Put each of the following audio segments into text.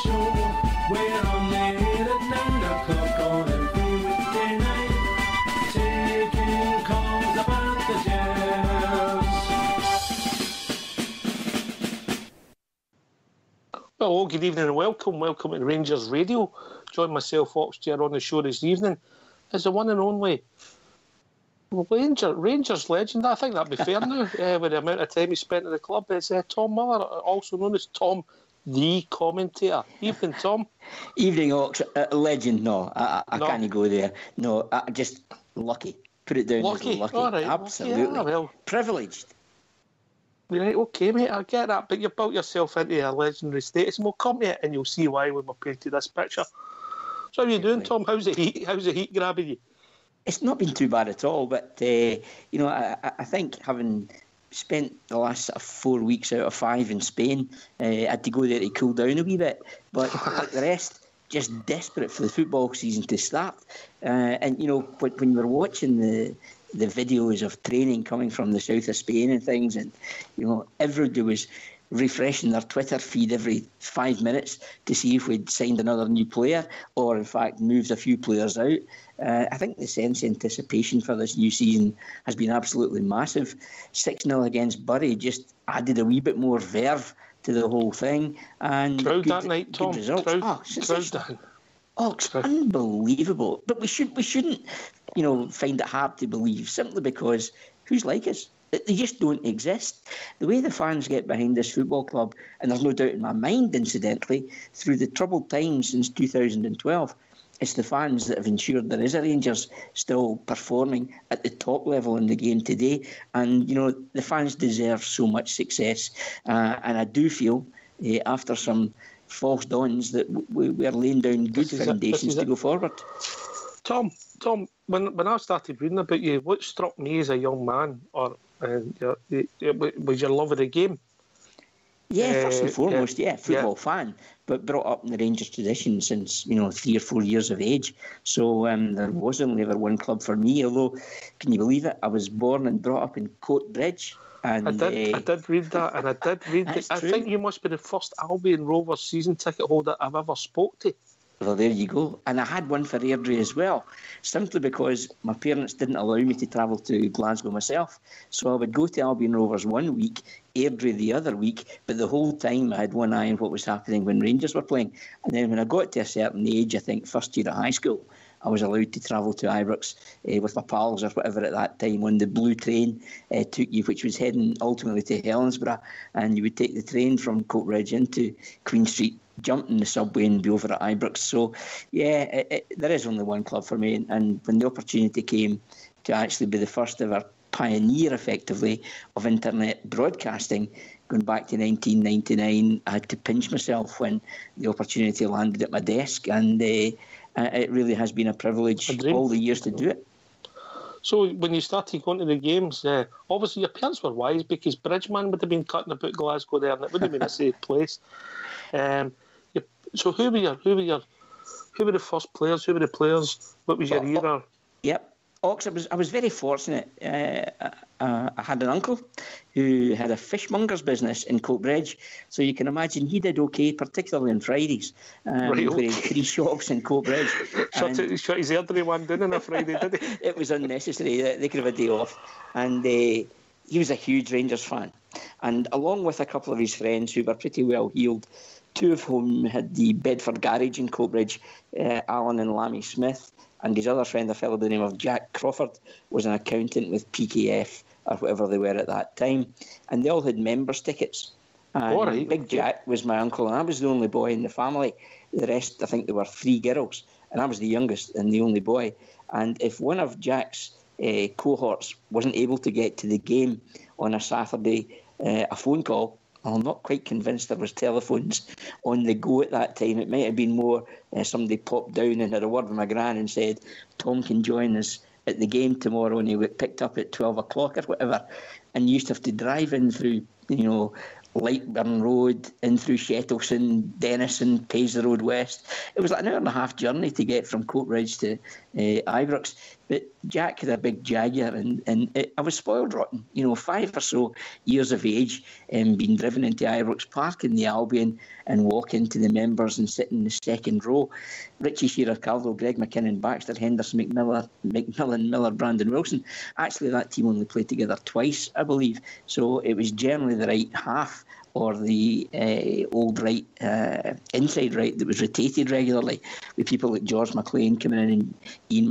show. We're on the air at 9 o'clock on every weekday night, taking calls about the Jazz. Hello, good evening and welcome. Welcome to Rangers Radio. Join myself, Gerrard, on the show this evening is the one and only Rangers legend. I think that'd be fair now, with the amount of time he spent at the club. It's Tom Miller, also known as Tom, the commentator. Evening, Tom. Evening, Ox. Legend, no. I can't go there. No, just lucky. Put it down lucky. as lucky. All right, absolutely. Yeah, well, privileged. Right, okay, mate, I get that, but you've built yourself into a legendary status, and we'll come to it and you'll see why when we're painted this picture. So how are you doing, Tom? How's the heat grabbing you? It's not been too bad at all, but I think having spent the last 4 weeks out of 5 in Spain, I had to go there to cool down a wee bit. But like the rest, just desperate for the football season to start. And when you were watching the videos of training coming from the south of Spain and things, and everybody was refreshing their Twitter feed every 5 minutes to see if we'd signed another new player or in fact moved a few players out. I think the sense of anticipation for this new season has been absolutely massive. 6-0 against Bury just added a wee bit more verve to the whole thing. And crowd that night, Tom. Results. Crowd down. It's unbelievable. But we shouldn't find it hard to believe, simply because who's like us? They just don't exist. The way the fans get behind this football club, and there's no doubt in my mind, incidentally, through the troubled times since 2012, it's the fans that have ensured there is a Rangers still performing at the top level in the game today. And, the fans deserve so much success. And I do feel, after some false dawns, that we're laying down good foundations to go forward. Tom, when I started reading about you, what struck me as a young man was your love of the game. Yeah, first and foremost, football fan, but brought up in the Rangers tradition since 3 or 4 years of age. So there was only ever one club for me. Although, can you believe it? I was born and brought up in Coatbridge. And I did read that, and I did read that. I think you must be the first Albion Rovers season ticket holder I've ever spoke to. Well, there you go. And I had one for Airdrie as well, simply because my parents didn't allow me to travel to Glasgow myself. So I would go to Albion Rovers 1 week, Airdrie the other week, but the whole time I had one eye on what was happening when Rangers were playing. And then when I got to a certain age, I think first year of high school, I was allowed to travel to Ibrox with my pals or whatever at that time on the blue train took you, which was heading ultimately to Helensburgh, and you would take the train from Coatbridge into Queen Street, jump in the subway and be over at Ibrox. So, there is only one club for me. And when the opportunity came to actually be the first ever pioneer, effectively, of internet broadcasting, going back to 1999, I had to pinch myself when the opportunity landed at my desk. And it really has been a privilege all the years to do it. So when you started going to the games, obviously your parents were wise, because Bridgeman would have been cutting about Glasgow there, and it wouldn't have been a safe place. So who were the first players? Who were the players? What was your era? Yep. Ox, I was very fortunate. I had an uncle who had a fishmonger's business in Coatbridge, so you can imagine he did okay, particularly on Fridays. Where he had 3 shops in Coatbridge. Shut his Airdrie one down on a Friday, did he? It was unnecessary. They could have a day off. And he was a huge Rangers fan. And along with a couple of his friends who were pretty well heeled, 2 of whom had the Bedford garage in Coatbridge, Alan and Lammy Smith, and his other friend, a fellow by the name of Jack Crawford, was an accountant with PKF or whatever they were at that time, and they all had members' tickets. And Big Jack was my uncle, and I was the only boy in the family. The rest, I think there were 3 girls, and I was the youngest and the only boy. And if one of Jack's cohorts wasn't able to get to the game on a Saturday, a phone call, I'm not quite convinced there was telephones on the go at that time. It might have been more somebody popped down and had a word with my gran and said, Tom can join us at the game tomorrow, and he got picked up at 12 o'clock or whatever. And you used to have to drive in through, Lightburn Road, in through Shettleston, Denison, Paisley Road West. It was like an hour and a half journey to get from Coatbridge to Ibrox. But Jack had a big Jaguar, and I was spoiled rotten. 5 or so years of age, being driven into Ibrox Park in the Albion and walk into the members and sit in the second row. Richie Shearer, Calvo, Greg McKinnon, Baxter, Henderson, McMillan, Miller, Brandon Wilson. Actually, that team only played together twice, I believe. So it was generally the right half or the old right, inside right that was rotated regularly, with people like George McLean coming in and Ian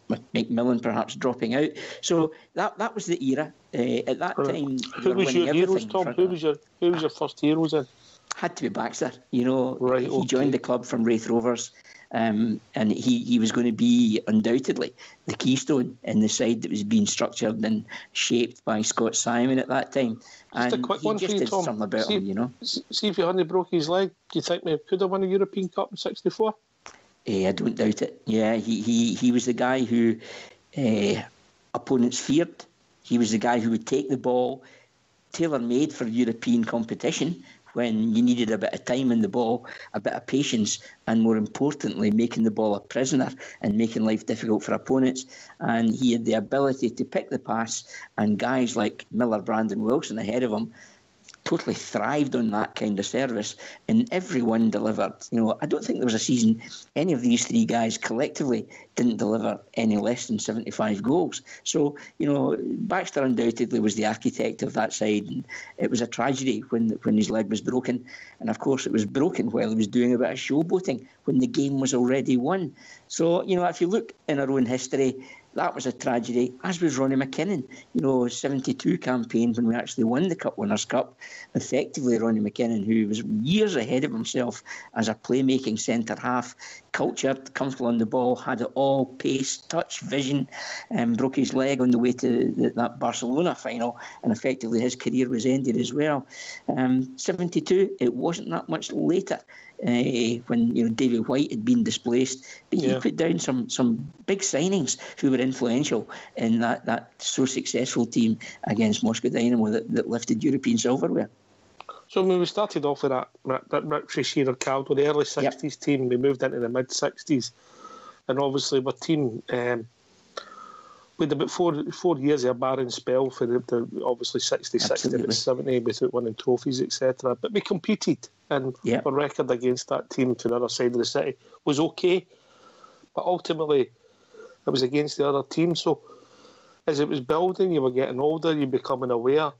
McMillan perhaps dropping out. So that was the era. At that time, who was your heroes, Tom? Who was your first heroes in? Had to be Baxter. Right, he joined the club from Wraith Rovers. And he was going to be undoubtedly the keystone in the side that was being structured and shaped by Scott Simon at that time. Just a quick one for you, Tom. Something about him, See if he hadn't broke his leg, do you think we could have won a European Cup in '64? I don't doubt it. Yeah, he was the guy who opponents feared. He was the guy who would take the ball, tailor-made for European competition, when you needed a bit of time in the ball, a bit of patience, and more importantly, making the ball a prisoner and making life difficult for opponents. And he had the ability to pick the pass, and guys like Miller, Brandon Wilson ahead of him totally thrived on that kind of service, and everyone delivered. I don't think there was a season any of these three guys collectively didn't deliver any less than 75 goals. So, Baxter undoubtedly was the architect of that side, and it was a tragedy when his leg was broken. And of course, it was broken while he was doing a bit of showboating when the game was already won. So, if you look in our own history, that was a tragedy, as was Ronnie McKinnon. 72 campaign when we actually won the Cup Winners' Cup. Effectively, Ronnie McKinnon, who was years ahead of himself as a playmaking centre-half, cultured, comfortable on the ball, had it all, pace, touch, vision, broke his leg on the way to that Barcelona final, and effectively his career was ended as well. 72, it wasn't that much later. When David White had been displaced, but he put down some big signings who were influential in that so successful team against Moscow Dynamo that lifted European silverware. So when we started off with that Richie Shearer Caldo, the early 60s team, we moved into the mid 60s, and obviously our team we had about 4 years of a barren spell for the obviously 66 to 70 without winning trophies, etc. But we competed, and our record against that team to the other side of the city was okay. But ultimately, it was against the other team. So as it was building, you were getting older, you're becoming aware.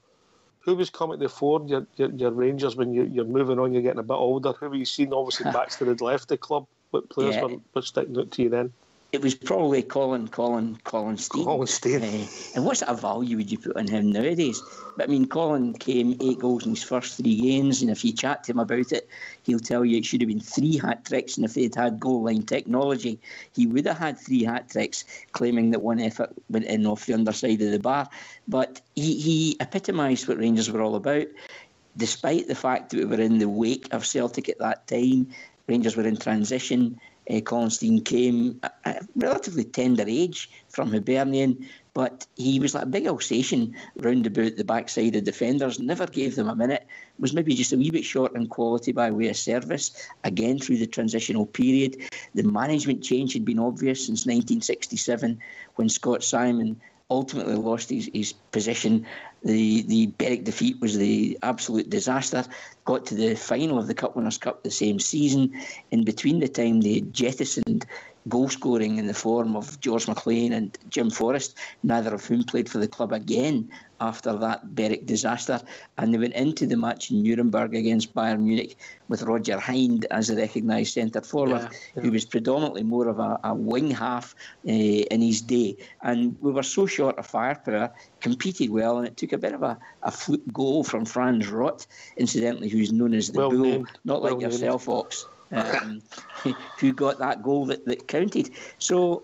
Who was coming to the fore? Your Rangers, when you're moving on, you're getting a bit older. Who were you seeing? Obviously, Baxter had left the club. What players were sticking out to you then? It was probably Colin Stein. Colin Stein. And what sort of value would you put on him nowadays? But I mean, Colin came 8 goals in his first 3 games, and if you chat to him about it, he'll tell you it should have been 3 hat-tricks, and if they'd had goal line technology, he would have had 3 hat-tricks, claiming that one effort went in off the underside of the bar. But he epitomised what Rangers were all about. Despite the fact that we were in the wake of Celtic at that time, Rangers were in transition. Colin Stein came at a relatively tender age from Hibernian, but he was like a big Alsatian round about the backside of defenders, never gave them a minute, was maybe just a wee bit short in quality by way of service, again through the transitional period. The management change had been obvious since 1967 when Scott Simon ultimately lost his position. The Berwick defeat was the absolute disaster. Got to the final of the Cup Winners' Cup the same season. In between the time, they jettisoned goal scoring in the form of George McLean and Jim Forrest, neither of whom played for the club again after that Berwick disaster. And they went into the match in Nuremberg against Bayern Munich with Roger Hind as a recognised centre forward, who was predominantly more of a wing half in his day. And we were so short of firepower, competed well, and it took a bit of a fluke goal from Franz Roth, incidentally, who's known as the Bull, not like yourself, Ox, who got that goal that counted. So,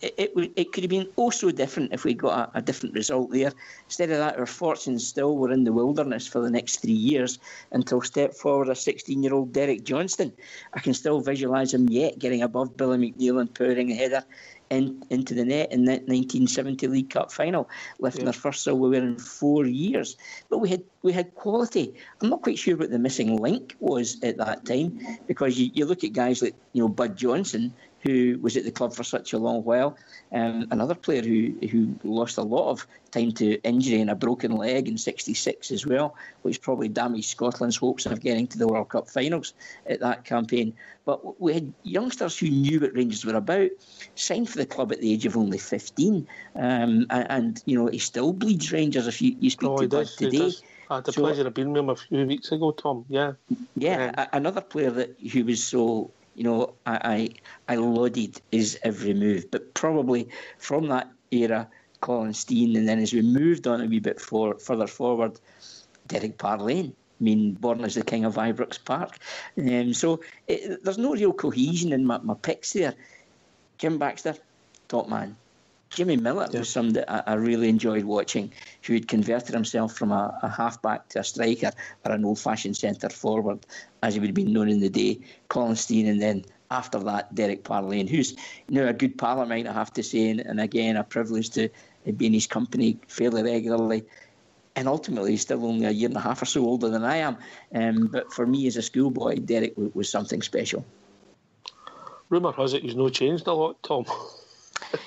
it could have been oh so different if we got a different result there. Instead of that, our fortunes still were in the wilderness for the next 3 years until step forward a 16-year-old Derek Johnston. I can still visualise him yet getting above Billy McNeil and powering a header into the net in that 1970 League Cup final, lifting our first silverware in 4 years. But we had quality. I'm not quite sure what the missing link was at that time, because you look at guys like Bud Johnson, who was at the club for such a long while. Another player who lost a lot of time to injury and a broken leg in '66 as well, which probably damaged Scotland's hopes of getting to the World Cup finals at that campaign. But we had youngsters who knew what Rangers were about, signed for the club at the age of only 15, and he still bleeds Rangers if you speak to Bud today. I had the pleasure of being with him a few weeks ago, Tom. Yeah. Another player who was so, I lauded his every move, but probably from that era, Colin Steen, and then as we moved on a wee bit further forward, Derek Parlane. I mean, born as the king of Ibrox Park. So there's no real cohesion in my picks there. Jim Baxter, top man. Jimmy Miller was somebody I really enjoyed watching, who had converted himself from a half-back to a striker or an old-fashioned centre-forward, as he would have been known in the day. Colin Steen, and then after that, Derek Parlane, who's a good pal of mine, I have to say, and again, a privilege to be in his company fairly regularly. And ultimately, he's still only a year and a half or so older than I am. But for me as a schoolboy, Derek was something special. Rumour has it he's no changed a lot, Tom.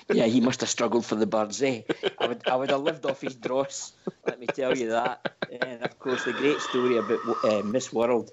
Yeah, he must have struggled for the birds, eh? I would have lived off his dross, let me tell you that. And of course, the great story about Miss World,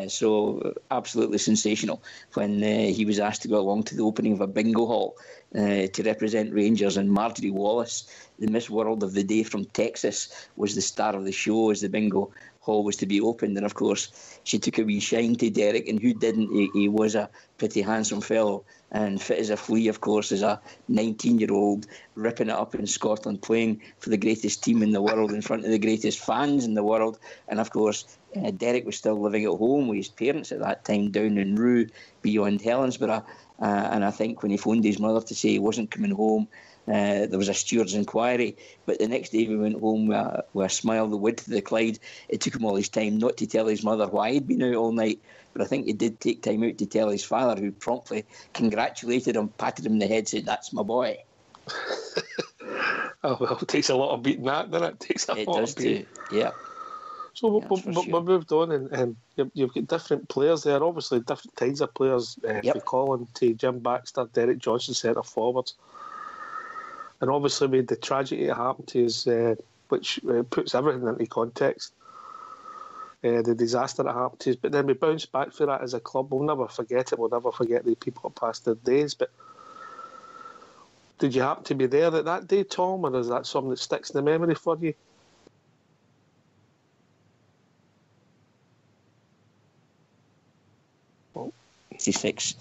so absolutely sensational, when he was asked to go along to the opening of a bingo hall to represent Rangers, and Marjorie Wallace, the Miss World of the day from Texas, was the star of the show as the bingo hall was to be opened. And of course, she took a wee shine to Derek, and who didn't? He was a pretty handsome fellow and fit as a flea, of course, as a 19-year-old, ripping it up in Scotland, playing for the greatest team in the world in front of the greatest fans in the world. And of course, Derek was still living at home with his parents at that time down in Rue beyond Helensburgh. And I think when he phoned his mother to say he wasn't coming home, there was a steward's inquiry. But the next day we went home with a smile, the width of the Clyde. It took him all his time not to tell his mother why he'd been out all night. But I think he did take time out to tell his father, who promptly congratulated him, patted him on the head, said, "That's my boy." Oh, well, it takes a lot of beating that, doesn't it? It takes a lot of beating. Yeah. So we moved on, and you've got different players there, obviously different kinds of players, from Colin to Jim Baxter, Derek Johnson, centre forwards. And obviously we had the tragedy that happened to us, which puts everything into context. The disaster that happened to us, but then we bounced back for that as a club. We'll never forget it. We'll never forget the people that passed their days. But did you happen to be there at that day, Tom, or is that something that sticks in the memory for you? '66,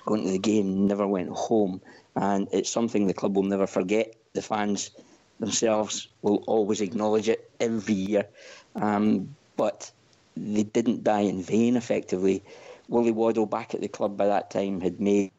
going to the game, never went home, and it's something the club will never forget. The fans themselves will always acknowledge it every year, but they didn't die in vain, effectively. Willie Waddle, back at the club by that time, had made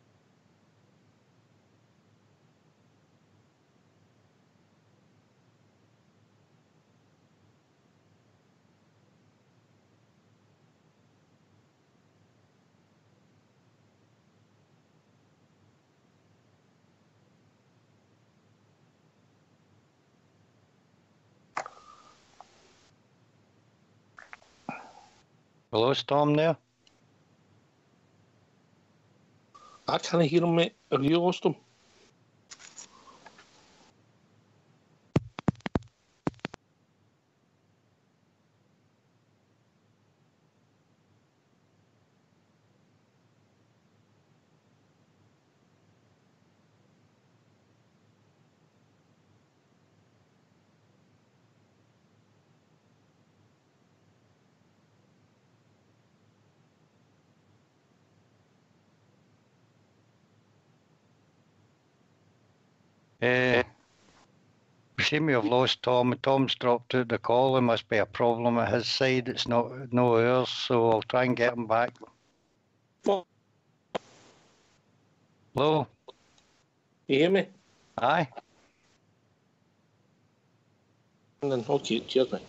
We lost Tom there. I can't hear him, mate. Have you lost him? We seem to have lost Tom. Tom's dropped out the call. There must be a problem at his side. It's no ours, so I'll try and get him back. Hello? You hear me? Aye. Okay, cheers, mate.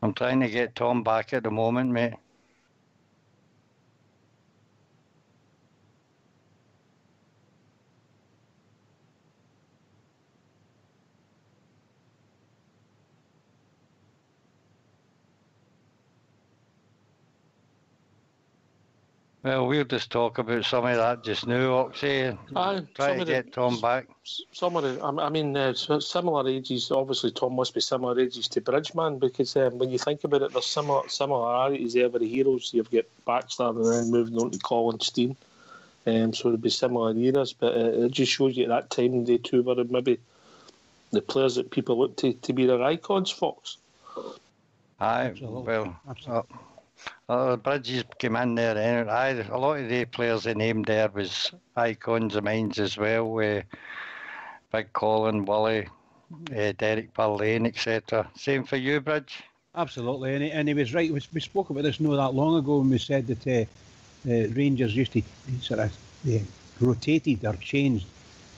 I'm trying to get Tom back at the moment, mate. Well, we'll just talk about some of that just now, Oxy. Try to get Tom back. Some of the, similar ages. Obviously, Tom must be similar ages to Bridgeman, because when you think about it, there's similarities there with the heroes. You've got Baxter and then moving on to Colin Steen. So it'd be similar eras, but it just shows you at that time they two were maybe the players that people look to be their icons, Fox. Aye, Absolutely. well, Bridges came in there anyway. A lot of the players they named there was icons of mine as well, Big Colin, Willie, Derek Parlane, etc. Same for you, Bridge? Absolutely, and he was right. We spoke about this not that long ago when we said that Rangers used to sort of rotated or changed.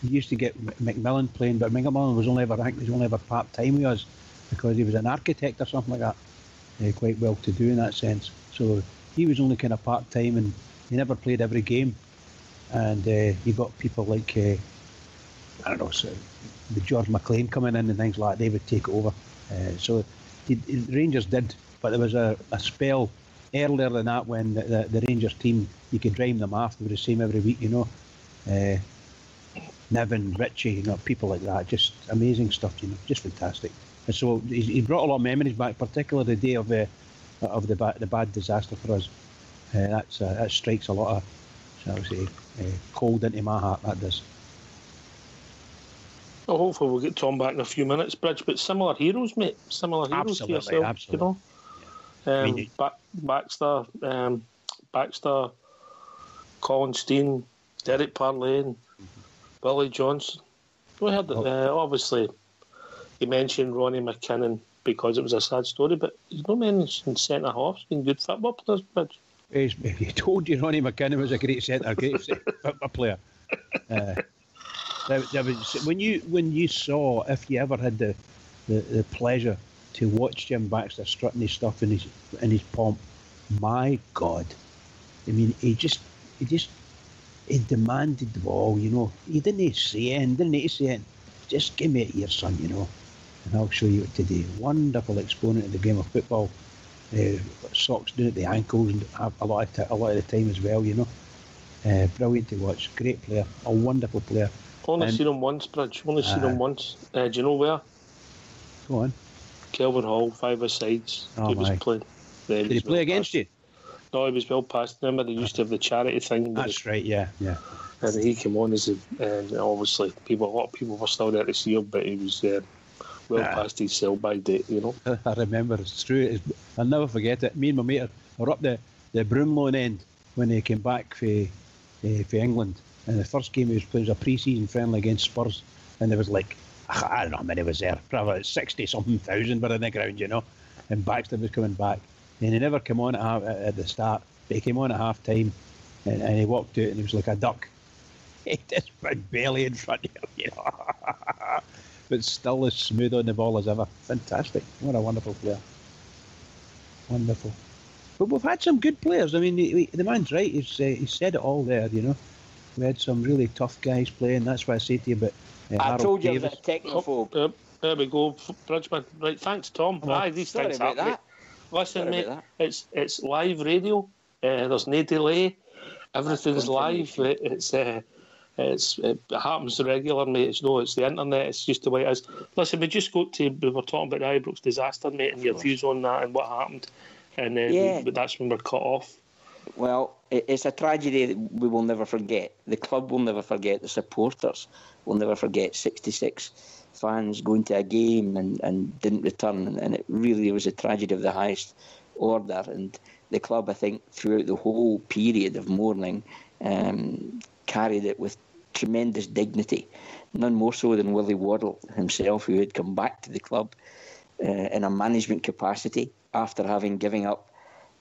You used to get McMillan playing, but McMillan was only ever part-time with us because he was an architect or something like that. Quite well to do in that sense. So he was only kind of part-time and he never played every game. And you got people like, the George McLean coming in and things like that, they would take over. So Rangers did, but there was a spell earlier than that when the Rangers team, you could rhyme them off, they were the same every week, Niven, Richie, people like that, just amazing stuff, just fantastic. And so he brought a lot of memories back, particularly the day of the bad disaster for us. That strikes a lot of, shall we say, cold into my heart, that does. Well, hopefully we'll get Tom back in a few minutes, Bridge, but similar heroes, mate. Similar heroes to yourself, absolutely. Baxter, Colin Steen, Derek Parlane, Willie Johnson. We had obviously you mentioned Ronnie McKinnon because it was a sad story, but he's not mentioned centre halves being good football players, Bridge. He told you Ronnie McKinnon was a great football player. When you saw, if you ever had the pleasure to watch Jim Baxter strutting his stuff in his pomp, my God, I mean, he demanded the ball, He didn't say anything, just give me it here, son, and I'll show you it today. Wonderful exponent of the game of football. Socks down at the ankles and a lot of the time as well, brilliant to watch. Great player, a wonderful player. Only seen him once, Bridge. Only seen him once. Do you know where? Go on. Kelvin Hall, 5-a-sides. He was playing. Did he play against you? No, he was well past. Remember, they used to have the charity thing. That's right, yeah. And he came on and obviously a lot of people were still there to see him, but he was well past his sell-by date, I remember, it's true. I'll never forget it. Me and my mate were up the Broomloan end when he came back for England. And the first game he was playing was a pre-season friendly against Spurs. And there was like, I don't know how many was there, probably 60-something thousand were in the ground, And Baxter was coming back. And he never came on at the start, but he came on at half-time and he walked out and he was like a duck. He just went barely in front of him, But still as smooth on the ball as ever. Fantastic. What a wonderful player. Wonderful. But we've had some good players. I mean, the man's right. He said it all there, We had some really tough guys playing. That's why I say to you about I told you I was Davis. a technophobe. There we go, Bridgman. Right, thanks, Tom. These things happen. Listen, mate, it's live radio. There's no delay. Everything's live. It happens regular, mate. It's the internet. It's just the way it is. Listen, we were talking about the Ibrox disaster, mate, and your views on that and what happened. And but that's when we're cut off. Well, it's a tragedy that we will never forget. The club will never forget. The supporters will never forget 66 fans going to a game and didn't return. And it really was a tragedy of the highest order. And the club, I think, throughout the whole period of mourning, carried it with tremendous dignity. None more so than Willie Waddle himself, who had come back to the club in a management capacity after having given up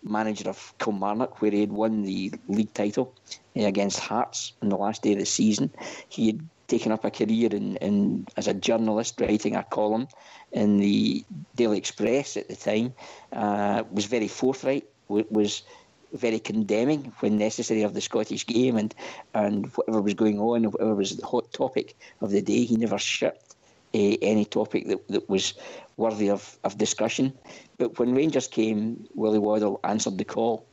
manager of Kilmarnock, where he had won the league title against Hearts on the last day of the season. He had taken up a career in as a journalist, writing a column in the Daily Express at the time. Was very forthright, was very condemning when necessary of the Scottish game and whatever was going on, whatever was the hot topic of the day. He never shirked any topic that was worthy of discussion. But when Rangers came, Willie Waddle answered the call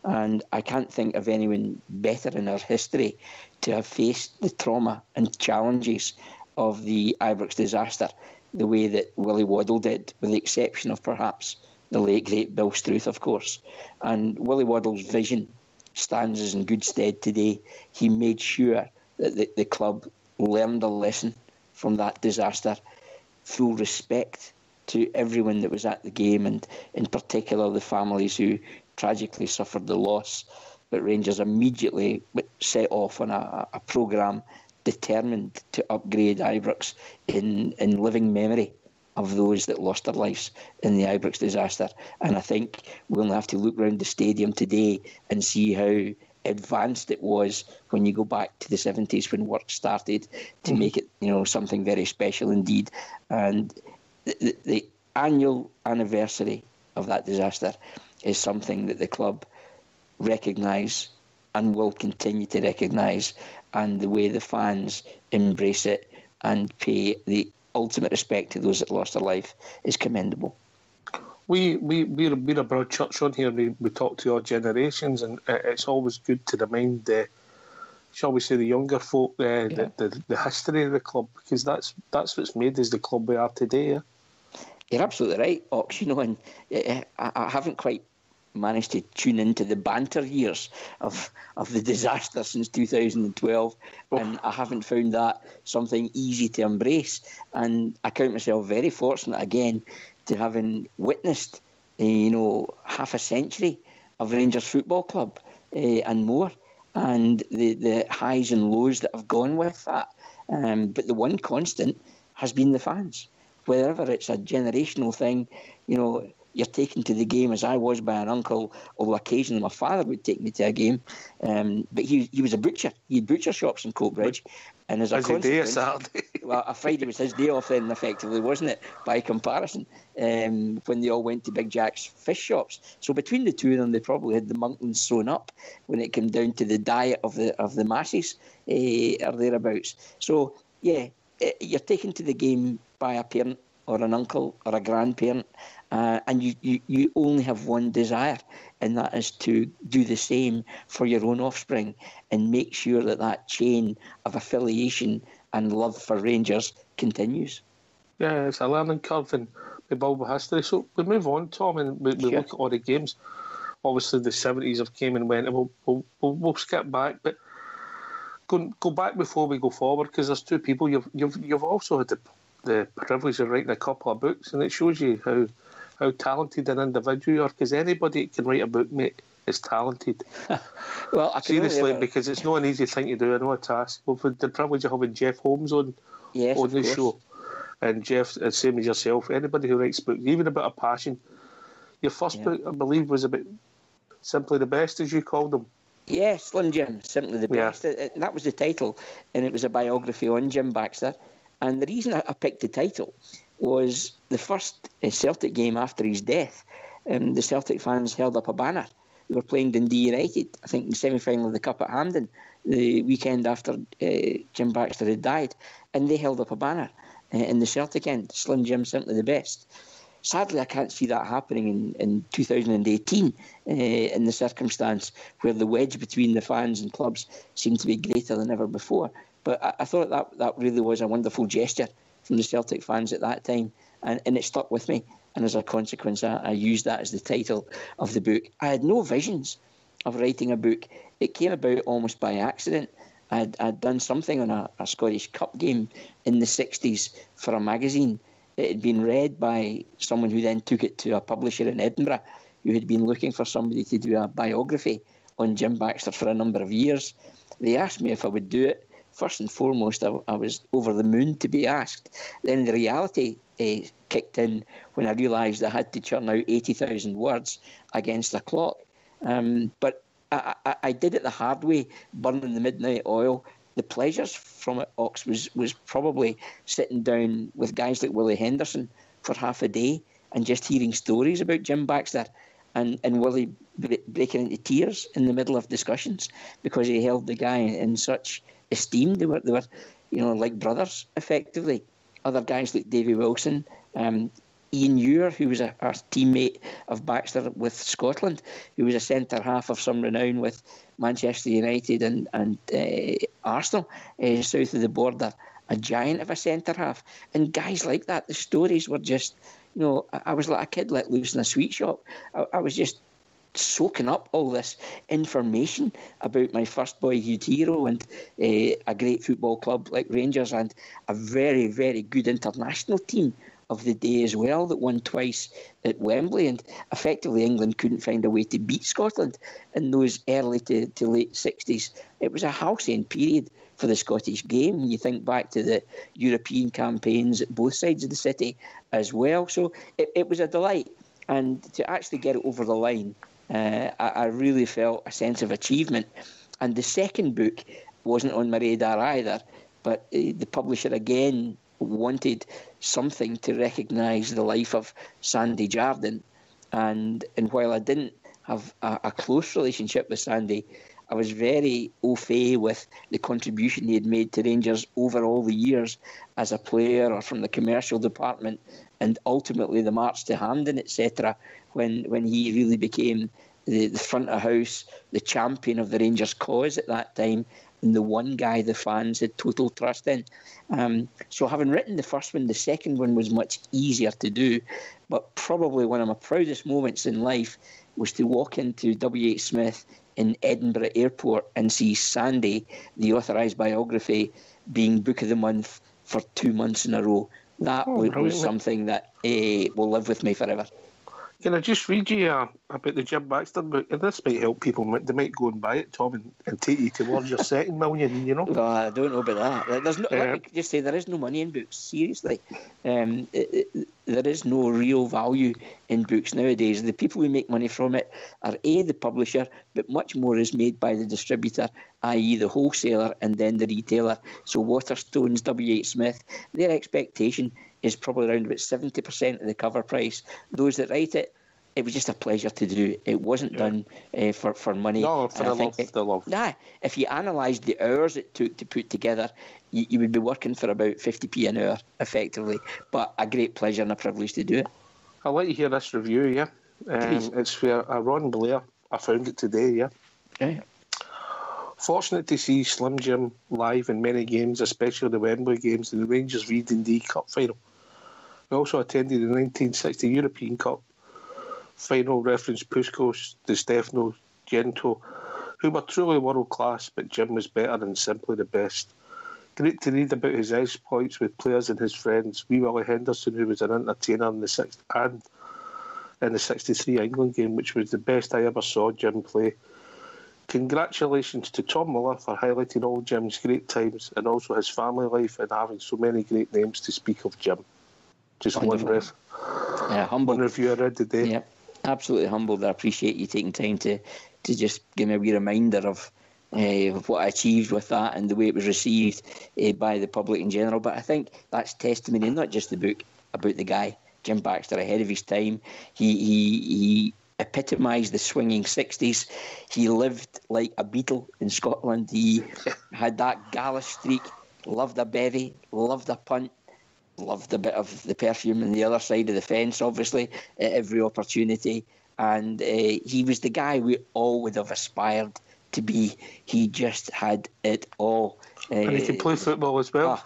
And I can't think of anyone better in our history to have faced the trauma and challenges of the Ibrox disaster the way that Willie Waddle did, with the exception of perhaps the late great Bill Struth, of course. And Willie Waddle's vision stands us in good stead today. He made sure that the club learned a lesson from that disaster, full respect to everyone that was at the game, and in particular the families who tragically suffered the loss. But Rangers immediately set off on a programme determined to upgrade Ibrox in living memory of those that lost their lives in the Ibrox disaster. And I think we'll only have to look around the stadium today and see how advanced it was when you go back to the 70s when work started to make it, something very special indeed. And the annual anniversary of that disaster is something that the club recognise and will continue to recognise, and the way the fans embrace it and pay the ultimate respect to those that lost their life is commendable. We're a broad church on here. We talk to all generations, and it's always good to remind shall we say, the younger folk the history of the club, because that's what's made us the club we are today. Yeah? You're absolutely right, Ox. And I haven't quite managed to tune into the banter years of the disaster since 2012, and I haven't found that something easy to embrace. And I count myself very fortunate again to having witnessed half a century of Rangers Football Club and more, and the highs and lows that have gone with that. But the one constant has been the fans. Whether it's a generational thing, you're taken to the game, as I was by an uncle, although occasionally my father would take me to a game. But he was a butcher. He had butcher shops in Coatbridge. And as a consequence, well, a Friday was his day off then, effectively, wasn't it, by comparison, when they all went to Big Jack's fish shops. So between the two of them, they probably had the Monklins sewn up when it came down to the diet of the masses, or thereabouts. So, yeah, you're taken to the game by a parent or an uncle or a grandparent, and you only have one desire, and that is to do the same for your own offspring and make sure that chain of affiliation and love for Rangers continues. Yeah, it's a learning curve, and we build history. So we move on, Tom, and we look at all the games. Obviously, the 70s have came and went, and we'll skip back, but go back before we go forward, because there's two people. You've also had the privilege of writing a couple of books, and it shows you how talented an individual you are, because anybody that can write a book, mate, is talented. Well, seriously, because it's not an easy thing to do, I know a task. We've had the privilege of having Jeff Holmes on the show, and Jeff, same as yourself, anybody who writes books, even about a passion. Your first book, I believe, was about Simply the Best, as you called them. Yeah, Slim Jim, Simply the Best. That was the title, and it was a biography on Jim Baxter. And the reason I picked the title was the first Celtic game after his death. The Celtic fans held up a banner. They were playing Dundee United, I think, in the semi-final of the Cup at Hampden, the weekend after Jim Baxter had died. And they held up a banner in the Celtic end, Slim Jim, Simply the Best. Sadly, I can't see that happening in 2018 in the circumstance where the wedge between the fans and clubs seemed to be greater than ever before. But I thought that really was a wonderful gesture from the Celtic fans at that time, and it stuck with me. And as a consequence, I used that as the title of the book. I had no visions of writing a book. It came about almost by accident. I'd done something on a Scottish Cup game in the 60s for a magazine. It had been read by someone who then took it to a publisher in Edinburgh who had been looking for somebody to do a biography on Jim Baxter for a number of years. They asked me if I would do it. First and foremost, I was over the moon to be asked. Then the reality kicked in when I realised I had to churn out 80,000 words against the clock. But I did it the hard way, burning the midnight oil. The pleasures from it, Ox, was probably sitting down with guys like Willie Henderson for half a day and just hearing stories about Jim Baxter, and Willie breaking into tears in the middle of discussions because he held the guy in such esteem. They were like brothers, effectively. Other guys like Davy Wilson, Ian Ewer, who was our teammate of Baxter with Scotland, who was a centre-half of some renown with Manchester United and Arsenal, south of the border, a giant of a centre-half. And guys like that, the stories were just, I was like a kid let loose in a sweet shop. I was just soaking up all this information about my first boyhood hero and a great football club like Rangers and a very, very good international team of the day as well that won twice at Wembley. And effectively England couldn't find a way to beat Scotland in those early to late 60s. It was a halcyon period for the Scottish game when you think back to the European campaigns at both sides of the city as well. So it was a delight. And to actually get it over the line, I really felt a sense of achievement. And the second book wasn't on my radar either, but the publisher again wanted something to recognise the life of Sandy Jardine. And while I didn't have a close relationship with Sandy, I was very au fait with the contribution he had made to Rangers over all the years as a player or from the commercial department, and ultimately the march to Hampden, etc., when he really became the front of house, the champion of the Rangers cause at that time, and the one guy the fans had total trust in. So having written the first one, the second one was much easier to do, but probably one of my proudest moments in life was to walk into W.H. Smith in Edinburgh Airport and see Sandy, the authorised biography, being Book of the Month for 2 months in a row. That was something that will live with me forever. Can I just read you about the Jim Baxter book? And this might help people. They might go and buy it, Tom, and take you towards your second million, Well, I don't know about that. There's no, let me just say, there is no money in books, seriously. There is no real value in books nowadays. The people who make money from it are the publisher, but much more is made by the distributor, i.e. the wholesaler and then the retailer. So Waterstones, W.H. Smith, their expectation is probably around about 70% of the cover price. Those that write it, it was just a pleasure to do. It wasn't done for money. No, for the love. Nah, if you analysed the hours it took to put together, you would be working for about 50p an hour, effectively. But a great pleasure and a privilege to do it. I'll let you hear this review, yeah? It's for Ron Blair. I found it today, yeah? Okay. Fortunate to see Slim Jim live in many games, especially the Wembley games and the Rangers Reed D Cup final. We also attended the 1960 European Cup final, reference Puskos, Di Stefano, Gento, who were truly world class, but Jim was better and simply the best. Great to read about his exploits with players and his friends. Wee Willie Henderson, who was an entertainer in the 63 England game, which was the best I ever saw Jim play. Congratulations to Tom Miller for highlighting all Jim's great times and also his family life and having so many great names to speak of Jim. Just wonderful. Humble. One review I read today. Yeah, absolutely humbled. I appreciate you taking time to just give me a wee reminder of what I achieved with that and the way it was received by the public in general. But I think that's testimony, not just the book, about the guy, Jim Baxter, ahead of his time. He epitomised the swinging 60s. He lived like a Beatle in Scotland. He had that gala streak, loved a bevy, loved a punt, loved a bit of the perfume on the other side of the fence, obviously, at every opportunity. And he was the guy we all would have aspired to be. He just had it all. And he could play football as well.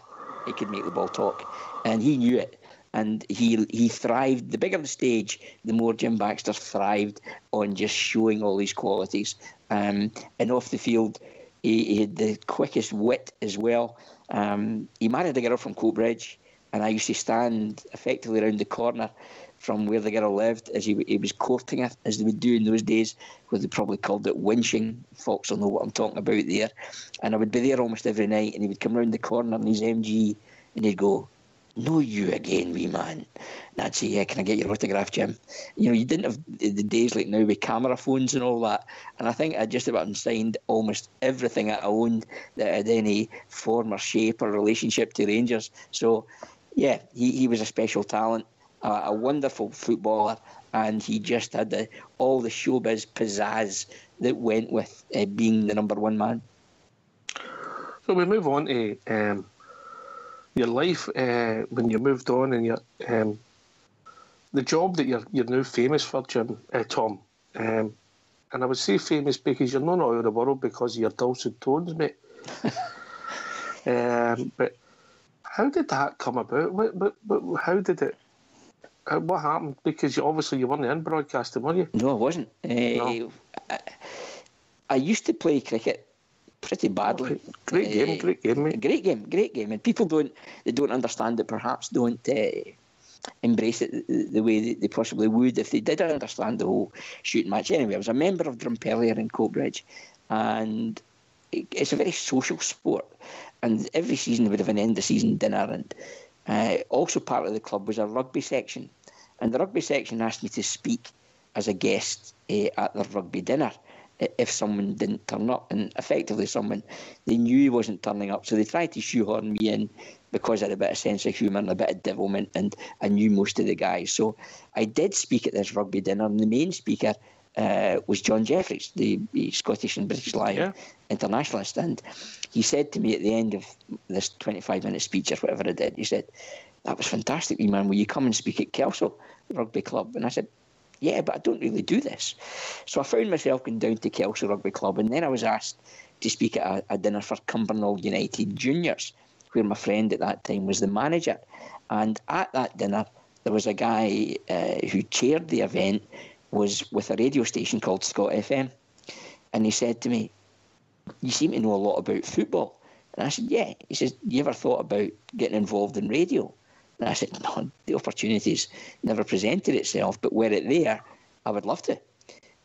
He could make the ball talk. And he knew it. And he thrived. The bigger the stage, the more Jim Baxter thrived on just showing all these qualities. And off the field, he had the quickest wit as well. He married a girl from Coatbridge, and I used to stand effectively around the corner from where the girl lived as he was courting her, as they would do in those days, where they probably called it winching. Folks will know what I'm talking about there. And I would be there almost every night, and he would come round the corner in his MG, and he'd go, "No, you again, wee man." And I'd say, "Yeah, can I get your autograph, Jim?" You didn't have the days like now with camera phones and all that. And I think I just about signed almost everything I owned that had any form or shape or relationship to Rangers. So, yeah, he was a special talent, a wonderful footballer, and he just had all the showbiz pizzazz that went with being the number one man. So we move on to your life when you moved on and the job that you're now famous for, Tom, and I would say famous because you're not out of the world because of your dulcet tones, mate. But how did that come about? How did it? What happened? Because you weren't in broadcasting, were you? No, I wasn't. No. I used to play cricket pretty badly. Great game, mate. Great game. And people don't understand it. Perhaps don't embrace it the way they possibly would if they did understand the whole shooting match. Anyway, I was a member of Drumpellier in Coatbridge, and it's a very social sport. And every season would have an end of season dinner, and also part of the club was a rugby section, and the rugby section asked me to speak as a guest at the rugby dinner if someone didn't turn up, and effectively someone they knew wasn't turning up, so they tried to shoehorn me in because I had a bit of sense of humour and a bit of devilment, and I knew most of the guys. So I did speak at this rugby dinner, and the main speaker was John Jeffries, the Scottish and British Lion internationalist, and he said to me at the end of this 25-minute speech or whatever I did, he said, "That was fantastic, wee man, will you come and speak at Kelso Rugby Club?" And I said, "Yeah, but I don't really do this." So I found myself going down to Kelso Rugby Club, and then I was asked to speak at a dinner for Cumbernauld United Juniors, where my friend at that time was the manager. And at that dinner, there was a guy who chaired the event, was with a radio station called Scott FM. And he said to me, "You seem to know a lot about football." And I said, "Yeah." He says, "You ever thought about getting involved in radio?" And I said, "No, the opportunities never presented itself, but were it there, I would love to."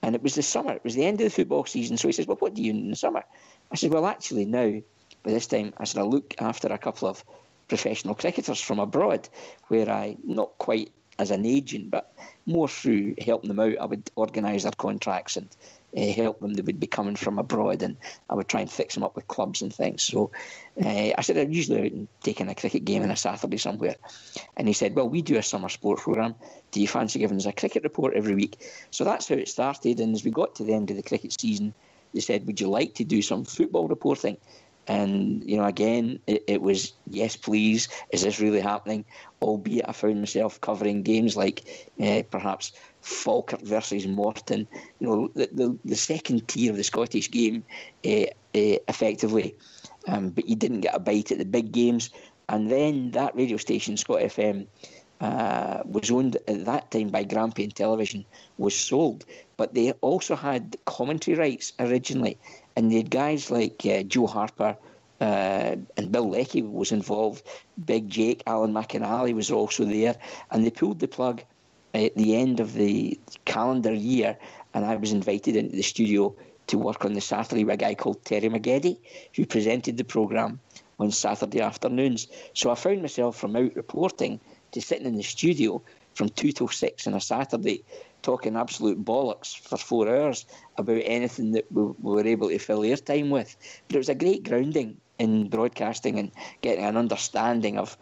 And it was the summer, it was the end of the football season, so he says, "Well, what do you do in the summer?" I said, "Well, actually now, by this time," I said, "I look after a couple of professional cricketers from abroad, where I, not quite as an agent, but more through helping them out, I would organise their contracts and help them. They would be coming from abroad, and I would try and fix them up with clubs and things." So I said, "I'm usually out and taking a cricket game on a Saturday somewhere." And he said, "Well, we do a summer sports programme. Do you fancy giving us a cricket report every week?" So that's how it started. And as we got to the end of the cricket season, they said, "Would you like to do some football reporting?" And, again, it was, "Yes, please. Is this really happening?" Albeit I found myself covering games like perhaps Falkirk versus Morton, the second tier of the Scottish game, effectively. But you didn't get a bite at the big games. And then that radio station, Scott FM, was owned at that time by Grampian Television, was sold. But they also had commentary rights originally. And they had guys like Joe Harper and Bill Leckie was involved. Big Jake, Alan McInally was also there. And they pulled the plug at the end of the calendar year, and I was invited into the studio to work on the Saturday with a guy called Terry McGeddy, who presented the programme on Saturday afternoons. So I found myself from out reporting to sitting in the studio from 2 till 6 on a Saturday, talking absolute bollocks for 4 hours about anything that we were able to fill airtime with. But it was a great grounding in broadcasting and getting an understanding of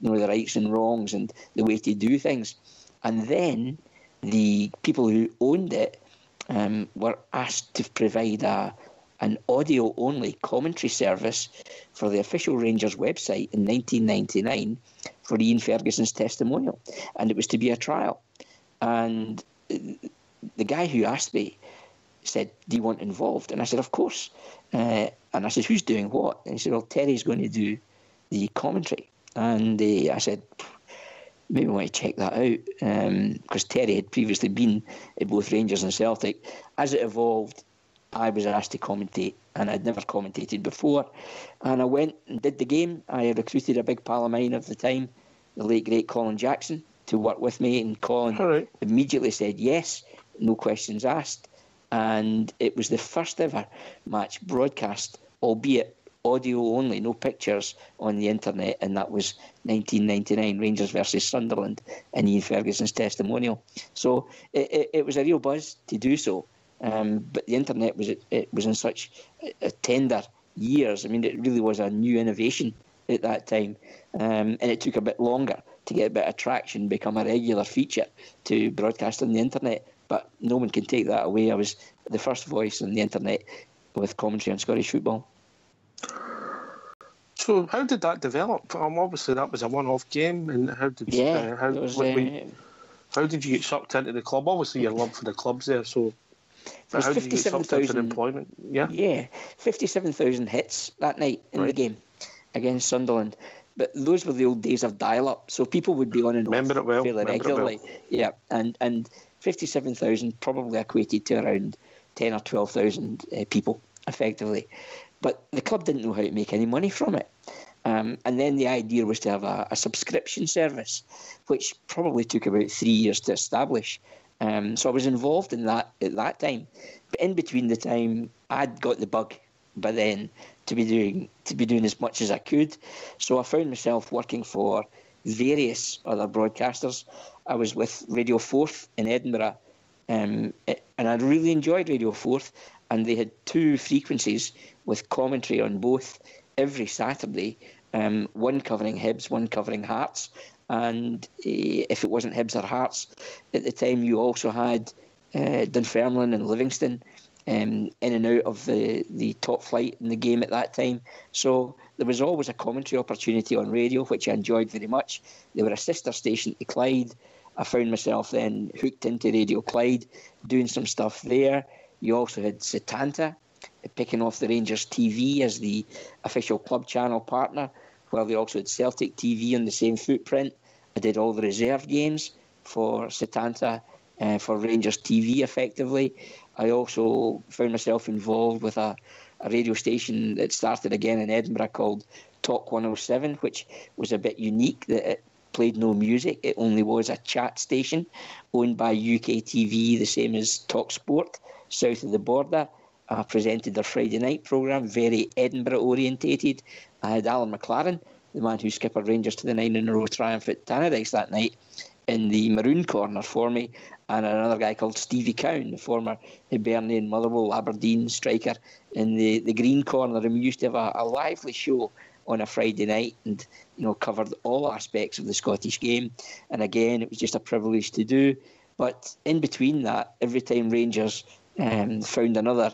the rights and wrongs and the way to do things. And then the people who owned it were asked to provide an audio-only commentary service for the official Rangers website in 1999 for Ian Ferguson's testimonial. And it was to be a trial. And the guy who asked me said, "Do you want involved?" And I said, "Of course." And I said, "Who's doing what?" And he said, "Well, Terry's going to do the commentary." And I said, "Maybe I want to check that out," because Terry had previously been at both Rangers and Celtic. As it evolved, I was asked to commentate, and I'd never commentated before. And I went and did the game. I recruited a big pal of mine of the time, the late, great Colin Jackson, to work with me, and Colin immediately said yes, no questions asked. And it was the first ever match broadcast, albeit audio only, no pictures on the internet, and that was 1999, Rangers versus Sunderland, and Ian Ferguson's testimonial. So it was a real buzz to do so, but the internet was in such tender years. I mean, it really was a new innovation at that time, and it took a bit longer to get a bit of traction, become a regular feature to broadcast on the internet. But no one can take that away. I was the first voice on the internet with commentary on Scottish football. So how did that develop? Obviously that was a one-off game, and how did How did you get sucked into the club? Obviously, your love for the club's there, so... But how did you get sucked into the employment? Yeah, 57,000 hits that night in the game against Sunderland. But those were the old days of dial-up, so people would be on and off fairly regularly. Yeah, and 57,000 probably equated to around 10 or 12,000 people, effectively. But the club didn't know how to make any money from it. And then the idea was to have a subscription service, which probably took about 3 years to establish. So I was involved in that at that time. But in between the time, I'd got the bug by then to be doing as much as I could. So I found myself working for various other broadcasters. I was with Radio 4th in Edinburgh, and I really enjoyed Radio 4th, and they had 2 frequencies with commentary on both every Saturday, one covering Hibs, one covering Hearts. And if it wasn't Hibs or Hearts, at the time you also had Dunfermline and Livingston in and out of the top flight in the game at that time. So there was always a commentary opportunity on radio, which I enjoyed very much. They were a sister station to Clyde. I found myself then hooked into Radio Clyde, doing some stuff there. You also had Setanta picking off the Rangers TV as the official club channel partner, while they also had Celtic TV on the same footprint. I did all the reserve games for Setanta, for Rangers TV, effectively. I also found myself involved with a radio station that started again in Edinburgh called Talk 107, which was a bit unique, that it played no music. It only was a chat station owned by UK TV, the same as Talk Sport, south of the border. I presented their Friday night programme, very Edinburgh orientated. I had Alan McLaren, the man who skippered Rangers to the 9-in-a-row triumph at Tannadice that night, in the maroon corner for me, and another guy called Stevie Cowan, the former Hibernian, Motherwell, Aberdeen striker, in the green corner. And we used to have a lively show on a Friday night, and covered all aspects of the Scottish game. And again, it was just a privilege to do. But in between that, every time Rangers found another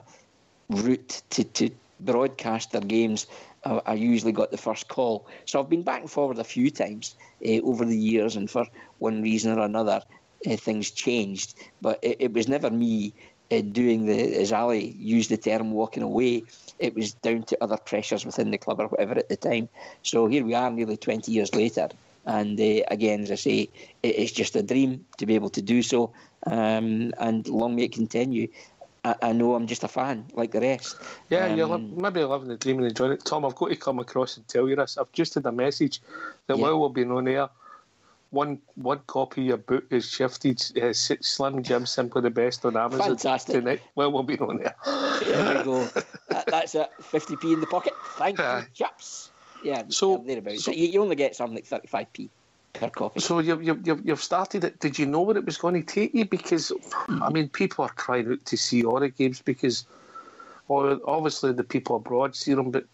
route to broadcast their games, I usually got the first call. So I've been back and forward a few times over the years, and for one reason or another, things changed. But it was never me doing as Ali used the term, walking away. It was down to other pressures within the club or whatever at the time. So here we are nearly 20 years later. And again, as I say, it's just a dream to be able to do so. And long may it continue. I know I'm just a fan, like the rest. Yeah, you're maybe living the dream and enjoying it. Tom, I've got to come across and tell you this. I've just had a message that while we'll be on air, one copy of your book is shifted. Slim Jim, Simply the Best on Amazon. Fantastic. Tonight. Well, we'll be on air. There we go. That's it. 50p in the pocket. Thank you, chaps. Yeah, so thereabouts. So you only get something like 35p per copy. So you've started it. Did you know what it was going to take you? Because people are crying out to see all the games, because obviously the people abroad see them, but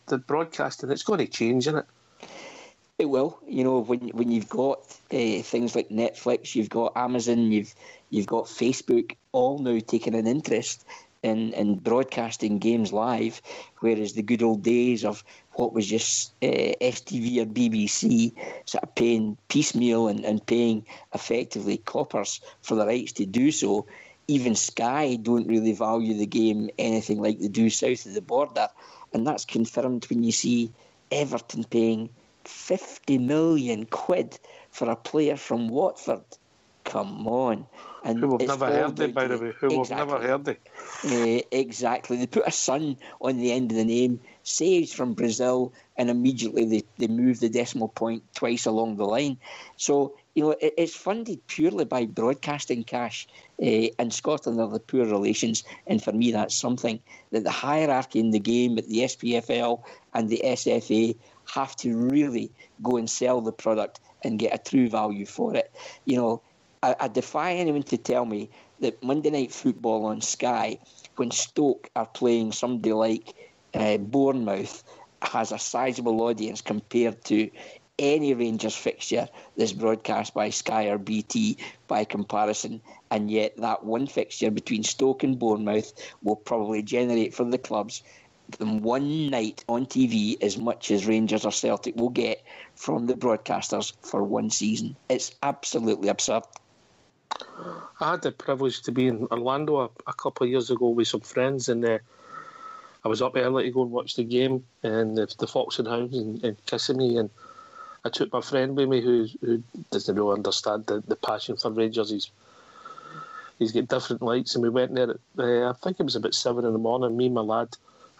the broadcasting, it's going to change, isn't it? It will. When you've got things like Netflix, you've got Amazon, you've got Facebook, all now taking an interest in broadcasting games live, whereas the good old days of what was just STV or BBC sort of paying piecemeal and paying effectively coppers for the rights to do so. Even Sky don't really value the game anything like they do south of the border, and that's confirmed when you see Everton paying 50 million quid for a player from Watford. Come on. And who we've never heard of, by the way. We've never heard of. Exactly. They put a son on the end of the name, say he's from Brazil, and immediately they move the decimal point twice along the line. So, it's funded purely by broadcasting cash, and Scotland are the poor relations, and for me that's something that the hierarchy in the game at the SPFL and the SFA have to really go and sell the product and get a true value for it. I defy anyone to tell me that Monday Night Football on Sky, when Stoke are playing somebody like Bournemouth, has a sizable audience compared to any Rangers fixture that's broadcast by Sky or BT by comparison. And yet that one fixture between Stoke and Bournemouth will probably generate for the clubs in one night on TV as much as Rangers or Celtic will get from the broadcasters for one season. It's absolutely absurd. I had the privilege to be in Orlando a couple of years ago with some friends, and I was up early to go and watch the game, and the Fox and Hounds and Kissimmee, and I took my friend with me who doesn't really understand the passion for Rangers. He's got different lights, and we went there at, I think it was about 7 in the morning, me and my lad,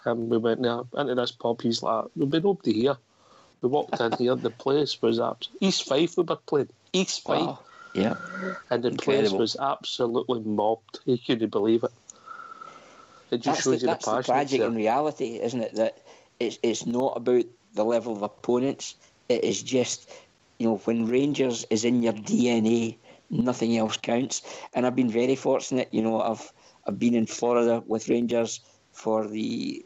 we went there into this pub. He's like, there'll be nobody here. We walked in here, the place was East Fife we were playing, East Fife. Wow. Yeah. And the place was absolutely mobbed. You couldn't believe it. It just shows you the passion. That's the tragic in reality, isn't it? That it's not about the level of opponents. It is just, when Rangers is in your DNA, nothing else counts. And I've been very fortunate. I've been in Florida with Rangers for the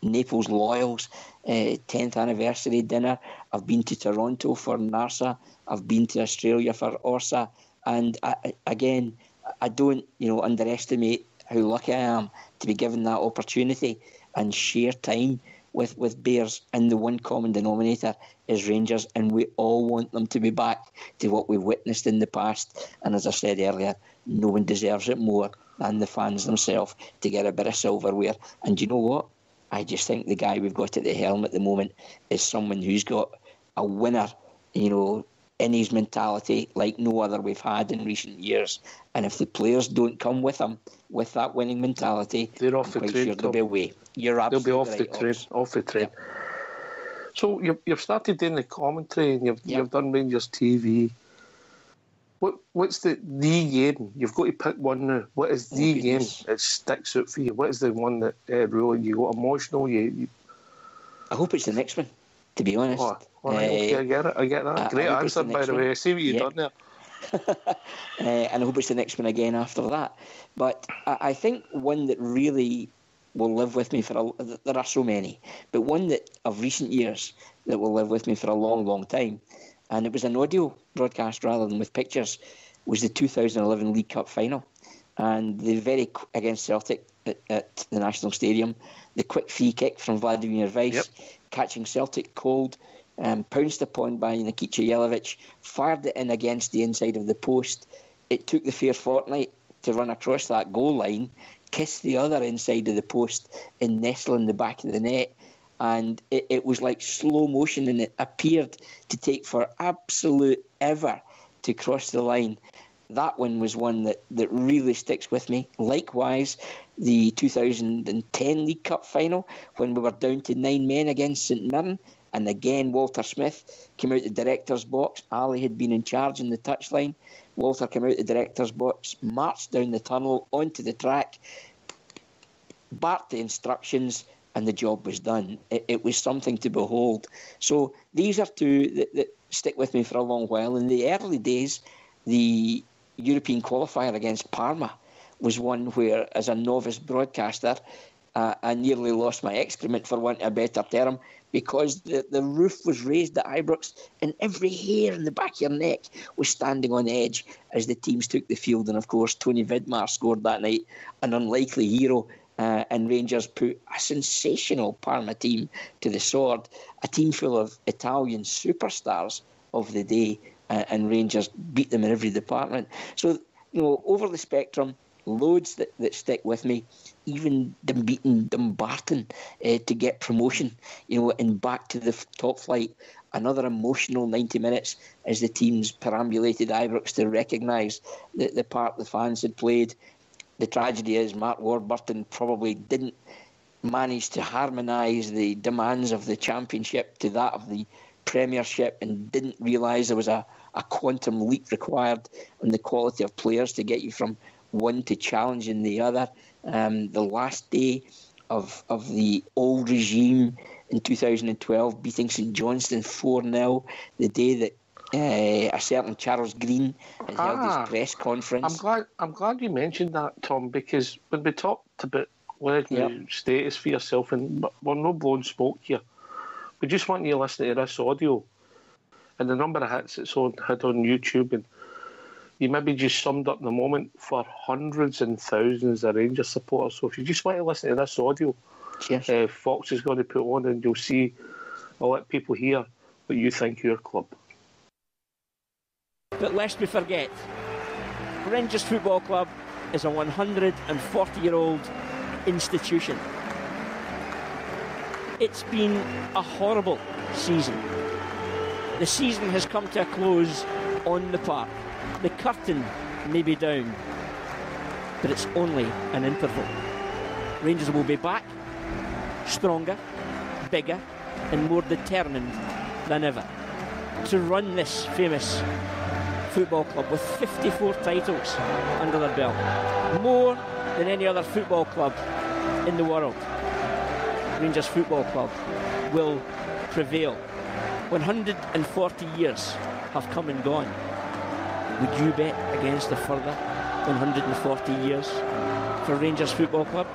Naples Loyals 10th anniversary dinner. I've been to Toronto for NARSA. I've been to Australia for ORSA. And I don't underestimate how lucky I am to be given that opportunity and share time with Bears. And the one common denominator is Rangers, and we all want them to be back to what we've witnessed in the past. And as I said earlier, no one deserves it more than the fans themselves to get a bit of silverware. And you know what? I just think the guy we've got at the helm at the moment is someone who's got a winner, in his mentality like no other we've had in recent years. And if the players don't come with him with that winning mentality, they're off the train. Sure they'll be away. You're absolutely they'll be right, off the train. Yep. So you've started doing the commentary, and you've done Rangers TV. What's the game? You've got to pick one now. What is the game that sticks out for you? What is the one that really you got emotional? I hope it's the next one, to be honest. Okay, I get that. Great answer, by the way. I see what you've done there. And I hope it's the next one again after that. But I think one that really will live with me there are so many, but one that of recent years that will live with me for a long, long time, and it was an audio broadcast rather than with pictures, was the 2011 League Cup final. And against Celtic at the National Stadium, the quick free kick from Vladimir Weiss, catching Celtic cold, pounced upon by Nikica Jelavic, fired it in against the inside of the post. It took the fair fortnight to run across that goal line, kiss the other inside of the post and nestle in the back of the net. And it was like slow motion, and it appeared to take for absolute ever to cross the line. That one was one that really sticks with me. Likewise, the 2010 League Cup final, when we were down to 9 men against St Mirren, and again Walter Smith came out the director's box. Ali had been in charge in the touchline. Walter came out the director's box, marched down the tunnel onto the track, barked the instructions, and the job was done. It was something to behold. So these are two that stick with me for a long while. In the early days, the European qualifier against Parma was one where, as a novice broadcaster, I nearly lost my excrement, for want of a better term, because the roof was raised at Ibrox and every hair in the back of your neck was standing on edge as the teams took the field. And of course, Tony Vidmar scored that night, an unlikely hero. And Rangers put a sensational Parma team to the sword, a team full of Italian superstars of the day, and Rangers beat them in every department. So, over the spectrum, loads that stick with me, even them beating Dumbarton to get promotion, and back to the top flight. Another emotional 90 minutes as the teams perambulated Ibrox to recognise the part the fans had played. The tragedy is Mark Warburton probably didn't manage to harmonise the demands of the Championship to that of the Premiership, and didn't realise there was a quantum leap required on the quality of players to get you from one to challenging the other. The last day of the old regime in 2012, beating St Johnstone 4-0, the day that a certain Charles Green has held his press conference. I'm glad you mentioned that, Tom, because when we talked about legendary status for yourself, and we're no blowing smoke here, we just want you to listen to this audio and the number of hits it's had on YouTube, and you maybe just summed up the moment for hundreds and thousands of Rangers supporters. So if you just want to listen to this audio, Fox is going to put on, and you'll see, I'll let people hear what you think of your club. But lest we forget, Rangers Football Club is a 140-year-old institution. It's been a horrible season. The season has come to a close on the park. The curtain may be down, but it's only an interval. Rangers will be back, stronger, bigger and more determined than ever to run this famous football club with 54 titles under their belt, more than any other football club in the world. Rangers Football Club will prevail. 140 years have come and gone. Would you bet against a further 140 years for Rangers Football Club?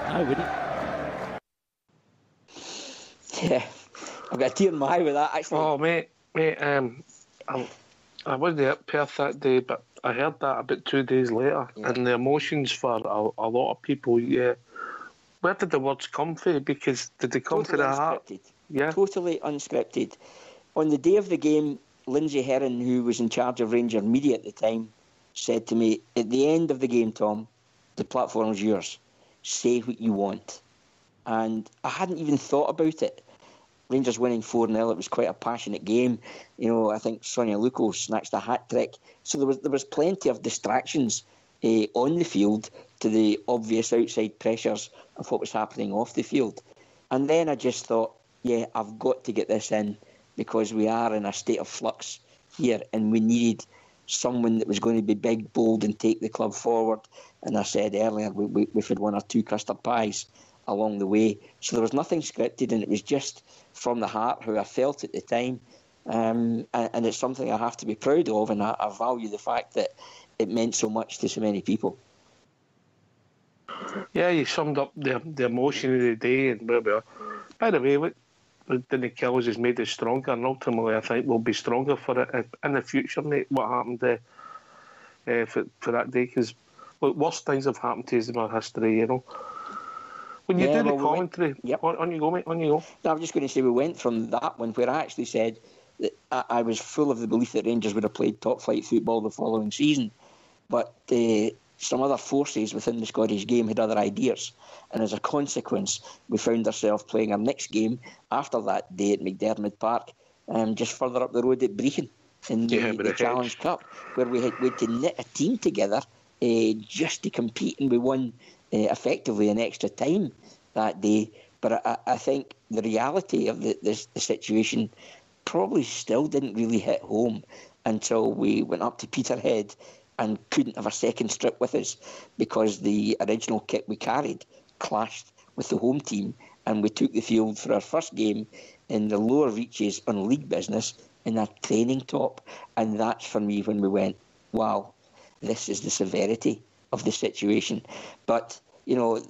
I wouldn't. Yeah, I've got a tear in my eye with that, actually. Oh, mate, I wasn't at Perth that day, but I heard that about 2 days later, and the emotions for a lot of people, yeah. Where did the words come from? Because did they come to the heart? Yeah. Totally unscripted. On the day of the game, Lindsay Heron, who was in charge of Ranger Media at the time, said to me, at the end of the game, Tom, the platform's yours. Say what you want. And I hadn't even thought about it. Rangers winning 4-0, it was quite a passionate game. You know, I think Sonia Luko snatched a hat-trick. So there was plenty of distractions on the field to the obvious outside pressures of what was happening off the field. And then I just thought, yeah, I've got to get this in because we are in a state of flux here and we needed someone that was going to be big, bold and take the club forward. And I said earlier, we've had 1 or 2 custard pies along the way. So there was nothing scripted and it was just from the heart how I felt at the time. And it's something I have to be proud of, and I value the fact that it meant so much to so many people. Yeah, you summed up the emotion of the day and where we are. By the way, what didn't kill us has made us stronger, and ultimately I think we'll be stronger for it in the future, mate. What happened for that day? Because worse things have happened to us in our history, you know. When you do the commentary, on you go, mate, on you go. No, I was just going to say we went from that one where I actually said that I was full of the belief that Rangers would have played top-flight football the following season, but some other forces within the Scottish game had other ideas, and as a consequence we found ourselves playing our next game after that day at McDermott Park, just further up the road at Brechin in the Challenge Cup, where we had to knit a team together just to compete, and we won effectively in extra time that day. But I think the reality of the situation probably still didn't really hit home until we went up to Peterhead and couldn't have a second strip with us because the original kit we carried clashed with the home team, and we took the field for our first game in the lower reaches on league business in a training top. And that's for me when we went, wow, this is the severity of the situation. But, you know,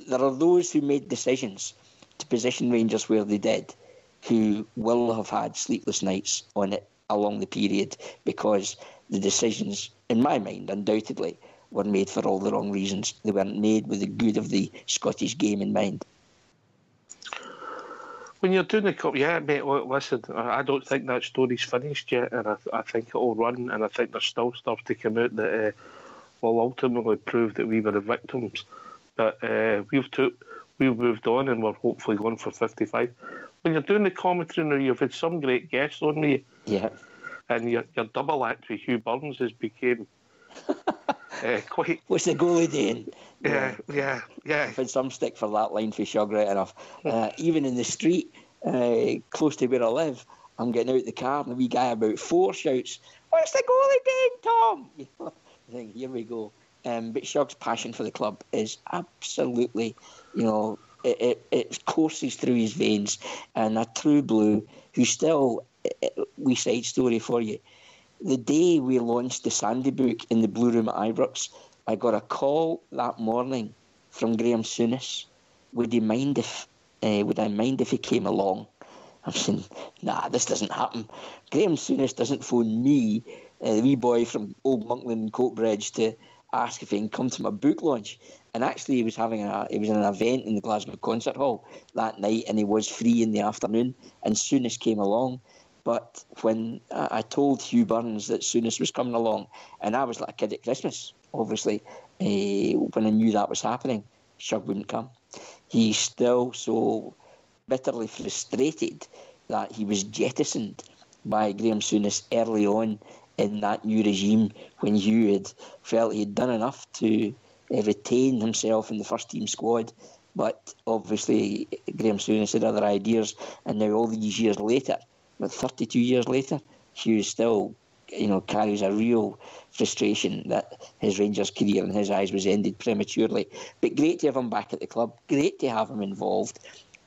there are those who made decisions to position Rangers where they did who will have had sleepless nights on it along the period, because the decisions, in my mind, undoubtedly, were made for all the wrong reasons. They weren't made with the good of the Scottish game in mind. When you're doing the cup, yeah, mate, listen, I don't think that story's finished yet, and I think it'll run, and I think there's still stuff to come out that will ultimately prove that we were the victims. But we've moved on, and we're hopefully going for 55. When you're doing the commentary now, you've had some great guests on with you. Yeah. And your double act with Hugh Burns has become quite... What's the goalie doing? Yeah. I've had some stick for that line for Shug, right enough. Even in the street, close to where I live, I'm getting out the car and the wee guy about 4 shouts, "What's the goalie doing, Tom?" I think, here we go. But Shug's passion for the club is absolutely, it courses through his veins, and a true blue who still, wee side story for you. The day we launched the Sandy book in the Blue Room at Ibrox, I got a call that morning from Graham Souness. Would I mind if he came along? I'm saying, nah, this doesn't happen. Graham Souness doesn't phone me, the wee boy from Old Monkland and Coatbridge, to ask if he can come to my book launch. And actually, he was in an event in the Glasgow Concert Hall that night, and he was free in the afternoon. And Souness came along, But when I told Hugh Burns that Souness was coming along, and I was like a kid at Christmas, obviously, when I knew that was happening, Shug wouldn't come. He's still so bitterly frustrated that he was jettisoned by Graham Souness early on in that new regime, when Hugh had felt he had done enough to retain himself in the first team squad. But obviously Graham Souness had other ideas, and now all these years later, but 32 years later, Hugh still, carries a real frustration that his Rangers career in his eyes was ended prematurely. But great to have him back at the club, great to have him involved,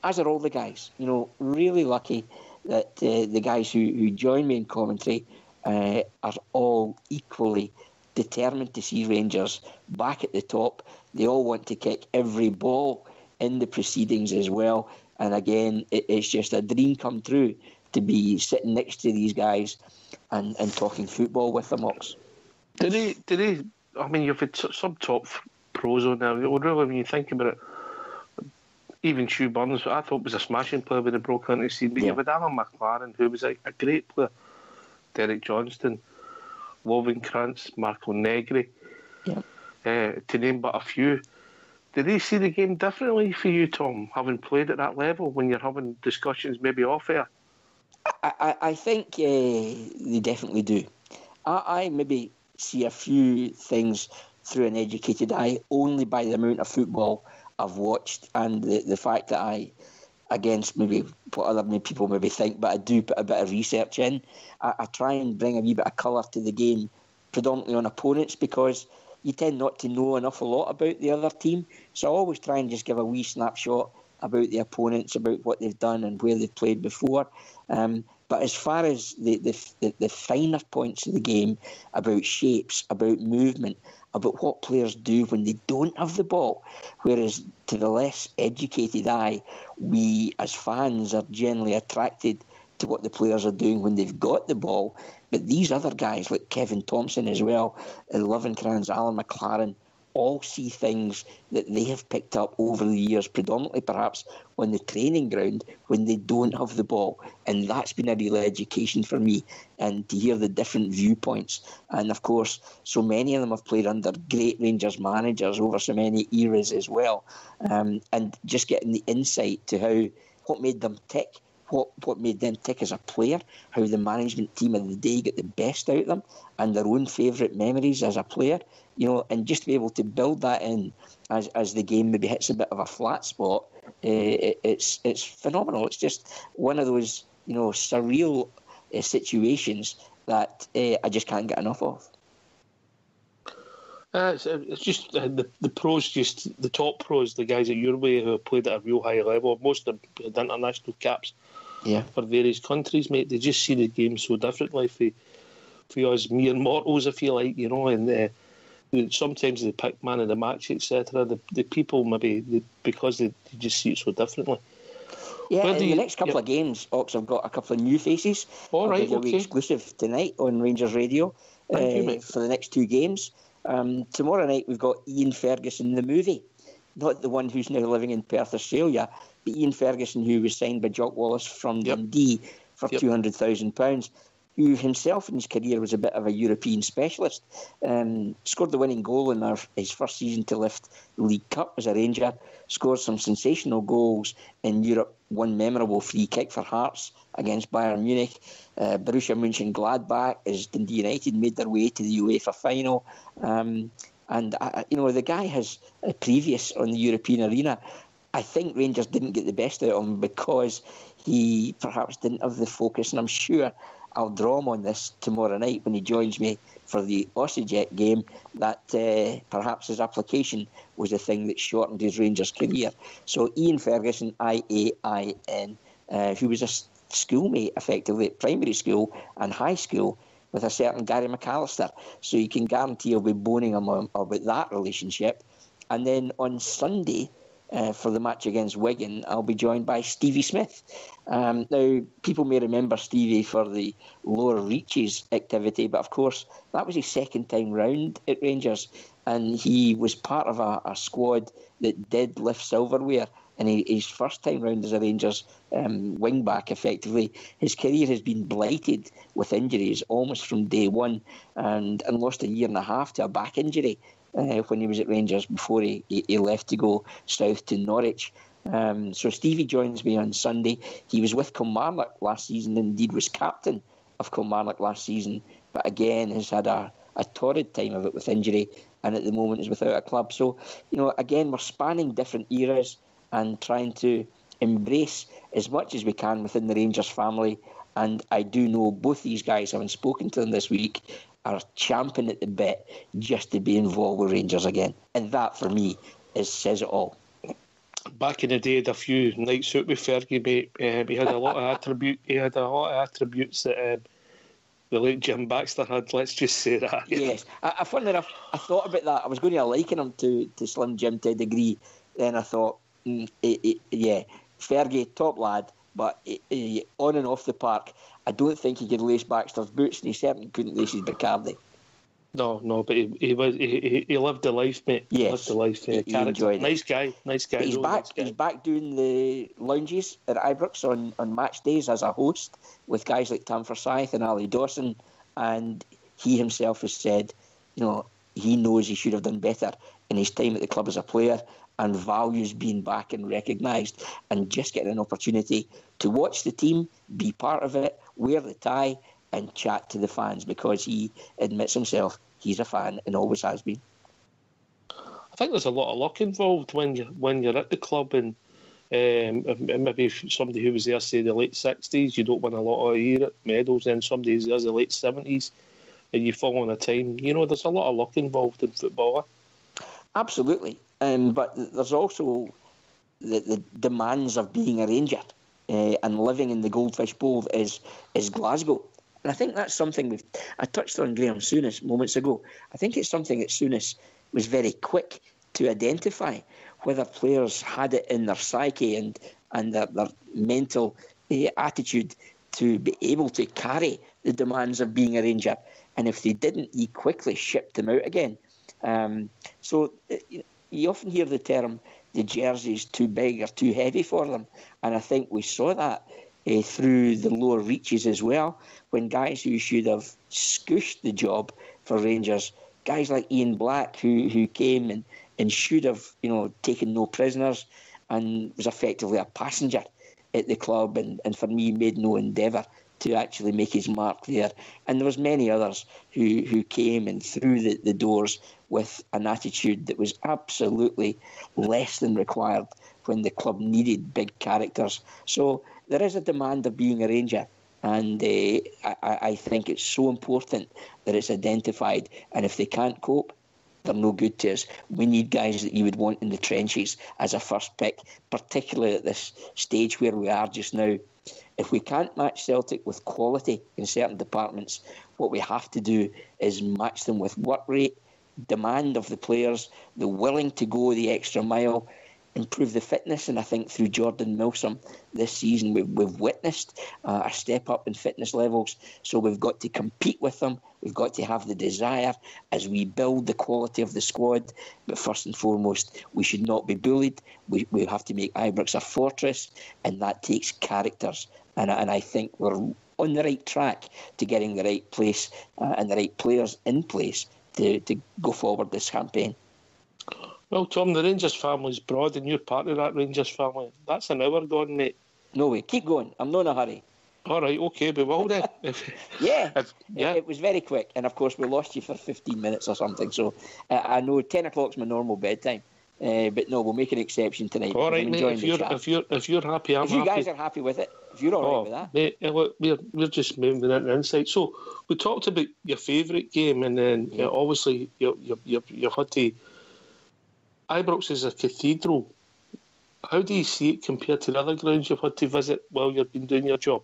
as are all the guys. Really lucky that the guys who join me in commentary are all equally determined to see Rangers back at the top. They all want to kick every ball in the proceedings as well. And again, it's just a dream come true to be sitting next to these guys and talking football with them, Ox. Did he? I mean, you've had some top pros on there. Really, when you think about it, even Hugh Burns, I thought was a smashing player when he broke into the scene. But you had Alan McLaren, who was a great player, Derek Johnston, Wovenkrantz, Marco Negri, to name but a few. Did they see the game differently for you, Tom, having played at that level, when you're having discussions maybe off air? I think they definitely do. I maybe see a few things through an educated eye only by the amount of football I've watched, and the fact that I, against maybe what other people maybe think, but I do put a bit of research in. I try and bring a wee bit of colour to the game, predominantly on opponents, because you tend not to know an awful lot about the other team. So I always try and just give a wee snapshot about the opponents, about what they've done and where they've played before. But as far as the finer points of the game, about shapes, about movement, about what players do when they don't have the ball, whereas to the less educated eye, we as fans are generally attracted to what the players are doing when they've got the ball. But these other guys, like Kevin Thompson as well, Lovenkrands, Alan McLaren, all see things that they have picked up over the years, predominantly perhaps on the training ground when they don't have the ball. And that's been a real education for me, and to hear the different viewpoints. And of course, so many of them have played under great Rangers managers over so many eras as well. And just getting the insight to what made them tick, what made them tick as a player, how the management team of the day get the best out of them, and their own favourite memories as a player, and just to be able to build that in as the game maybe hits a bit of a flat spot, it's phenomenal. It's just one of those surreal situations that I just can't get enough of. It's just the pros, just the top pros, the guys at your way who have played at a real high level. Most of them had international caps for various countries, mate. They just see the game so differently for us mere mortals, I feel like, and sometimes they pick man of the match, etc. The people maybe because they just see it so differently. Yeah, in the next couple of games, Ox, I've got a couple of new faces. All right, okay. Exclusive tonight on Rangers Radio for the next two games. Tomorrow night we've got Ian Ferguson, the movie, not the one who's now living in Perth, Australia, but Ian Ferguson, who was signed by Jock Wallace from Dundee for £200,000, who himself in his career was a bit of a European specialist. Scored the winning goal in his first season to lift the League Cup as a Ranger, scored some sensational goals in Europe, one memorable free kick for Hearts against Bayern Munich. Borussia Mönchengladbach as Dundee United made their way to the UEFA final. And the guy has a previous on the European arena. I think Rangers didn't get the best out of him because he perhaps didn't have the focus, and I'm sure I'll draw him on this tomorrow night when he joins me for the Osijek game, that perhaps his application was the thing that shortened his Rangers career. So Ian Ferguson, IAIN, who was a schoolmate effectively at primary school and high school with a certain Gary McAllister. So you can guarantee I'll be boning him about that relationship. And then on Sunday, for the match against Wigan, I'll be joined by Stevie Smith. Now, people may remember Stevie for the lower reaches activity, but of course, that was his second time round at Rangers, and he was part of a squad that did lift silverware and his first time round as a Rangers wing back, effectively, his career has been blighted with injuries almost from day one, and lost a year and a half to a back injury when he was at Rangers before he left to go south to Norwich. So Stevie joins me on Sunday. He was with Kilmarnock last season, indeed was captain of Kilmarnock last season, but again has had a torrid time of it with injury, and at the moment is without a club. So, again, we're spanning different eras and trying to embrace as much as we can within the Rangers family. And I do know both these guys, having spoken to them this week, are champing at the bit just to be involved with Rangers again. And that, for me, says it all. Back in the day, had a few nights out with Fergie, mate. He had a lot of attributes that the late Jim Baxter had. Let's just say that. Yes, funnily enough, I thought about that. I was going to liken him to Slim Jim to a degree. Then I thought, Fergie, top lad, but on and off the park, I don't think he could lace Baxter's boots, and he certainly couldn't lace his Bacardi. No, but he lived the life, mate. Yes, he lived the life. He enjoyed it. Nice guy. But he's back. He's back doing the lounges at Ibrox on match days as a host with guys like Tam Forsyth and Ali Dawson, and he himself has said, he knows he should have done better in his time at the club as a player, and values being back and recognised, and just getting an opportunity to watch the team, be part of it, wear the tie, and chat to the fans, because he admits himself he's a fan and always has been. I think there's a lot of luck involved when you're at the club, and maybe somebody who was there, say, the late 60s, you don't win a lot of medals, and somebody who's there the late 70s, and you fall on a time. There's a lot of luck involved in football. Absolutely. But there's also the demands of being a Ranger, and living in the Goldfish Bowl is Glasgow. And I think that's something I touched on Graham Souness moments ago. I think it's something that Souness was very quick to identify, whether players had it in their psyche and their mental attitude to be able to carry the demands of being a Ranger. And if they didn't, he quickly shipped them out again. So you often hear the term, the jersey's too big or too heavy for them. And I think we saw that through the lower reaches as well, when guys who should have scooshed the job for Rangers, guys like Ian Black, who came and should have taken no prisoners and was effectively a passenger at the club, and for me made no endeavour to actually make his mark there. And there was many others who came and through the doors with an attitude that was absolutely less than required when the club needed big characters. So there is a demand of being a Ranger, and I think it's so important that it's identified. And if they can't cope, they're no good to us. We need guys that you would want in the trenches as a first pick, particularly at this stage where we are just now. If we can't match Celtic with quality in certain departments, what we have to do is match them with work rate, demand of the players, the willing to go the extra mile, improve the fitness. And I think through Jordan Milsom this season we've witnessed a step up in fitness levels. So we've got to compete with them. We've got to have the desire as we build the quality of the squad. But first and foremost, we should not be bullied. We have to make Ibrox a fortress, and that takes characters. And I think we're on the right track to getting the right place and the right players in place to go forward this campaign. Well, Tom, the Rangers family's broad, and you're part of that Rangers family. That's an hour gone, mate. No way. Keep going. I'm not in a hurry. All right, okay, but well then. It was very quick. And, of course, we lost you for 15 minutes or something. So I know 10 o'clock's my normal bedtime. But, no, we'll make an exception tonight. All right, mate, if you're happy, I'm happy. If you guys are happy with it, if you're all right with that. Mate, look, we're just moving into insight. So we talked about your favourite game, and then obviously you've had to... Ibrox is a cathedral. How do you see it compared to the other grounds you've had to visit while you've been doing your job?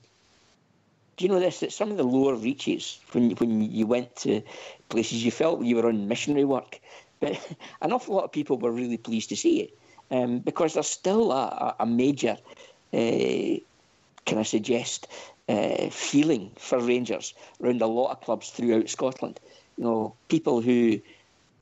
Do you know this, that some of the lower reaches, when you went to places you felt you were on missionary work, but an awful lot of people were really pleased to see it, because there's still a major, can I suggest, feeling for Rangers around a lot of clubs throughout Scotland. People who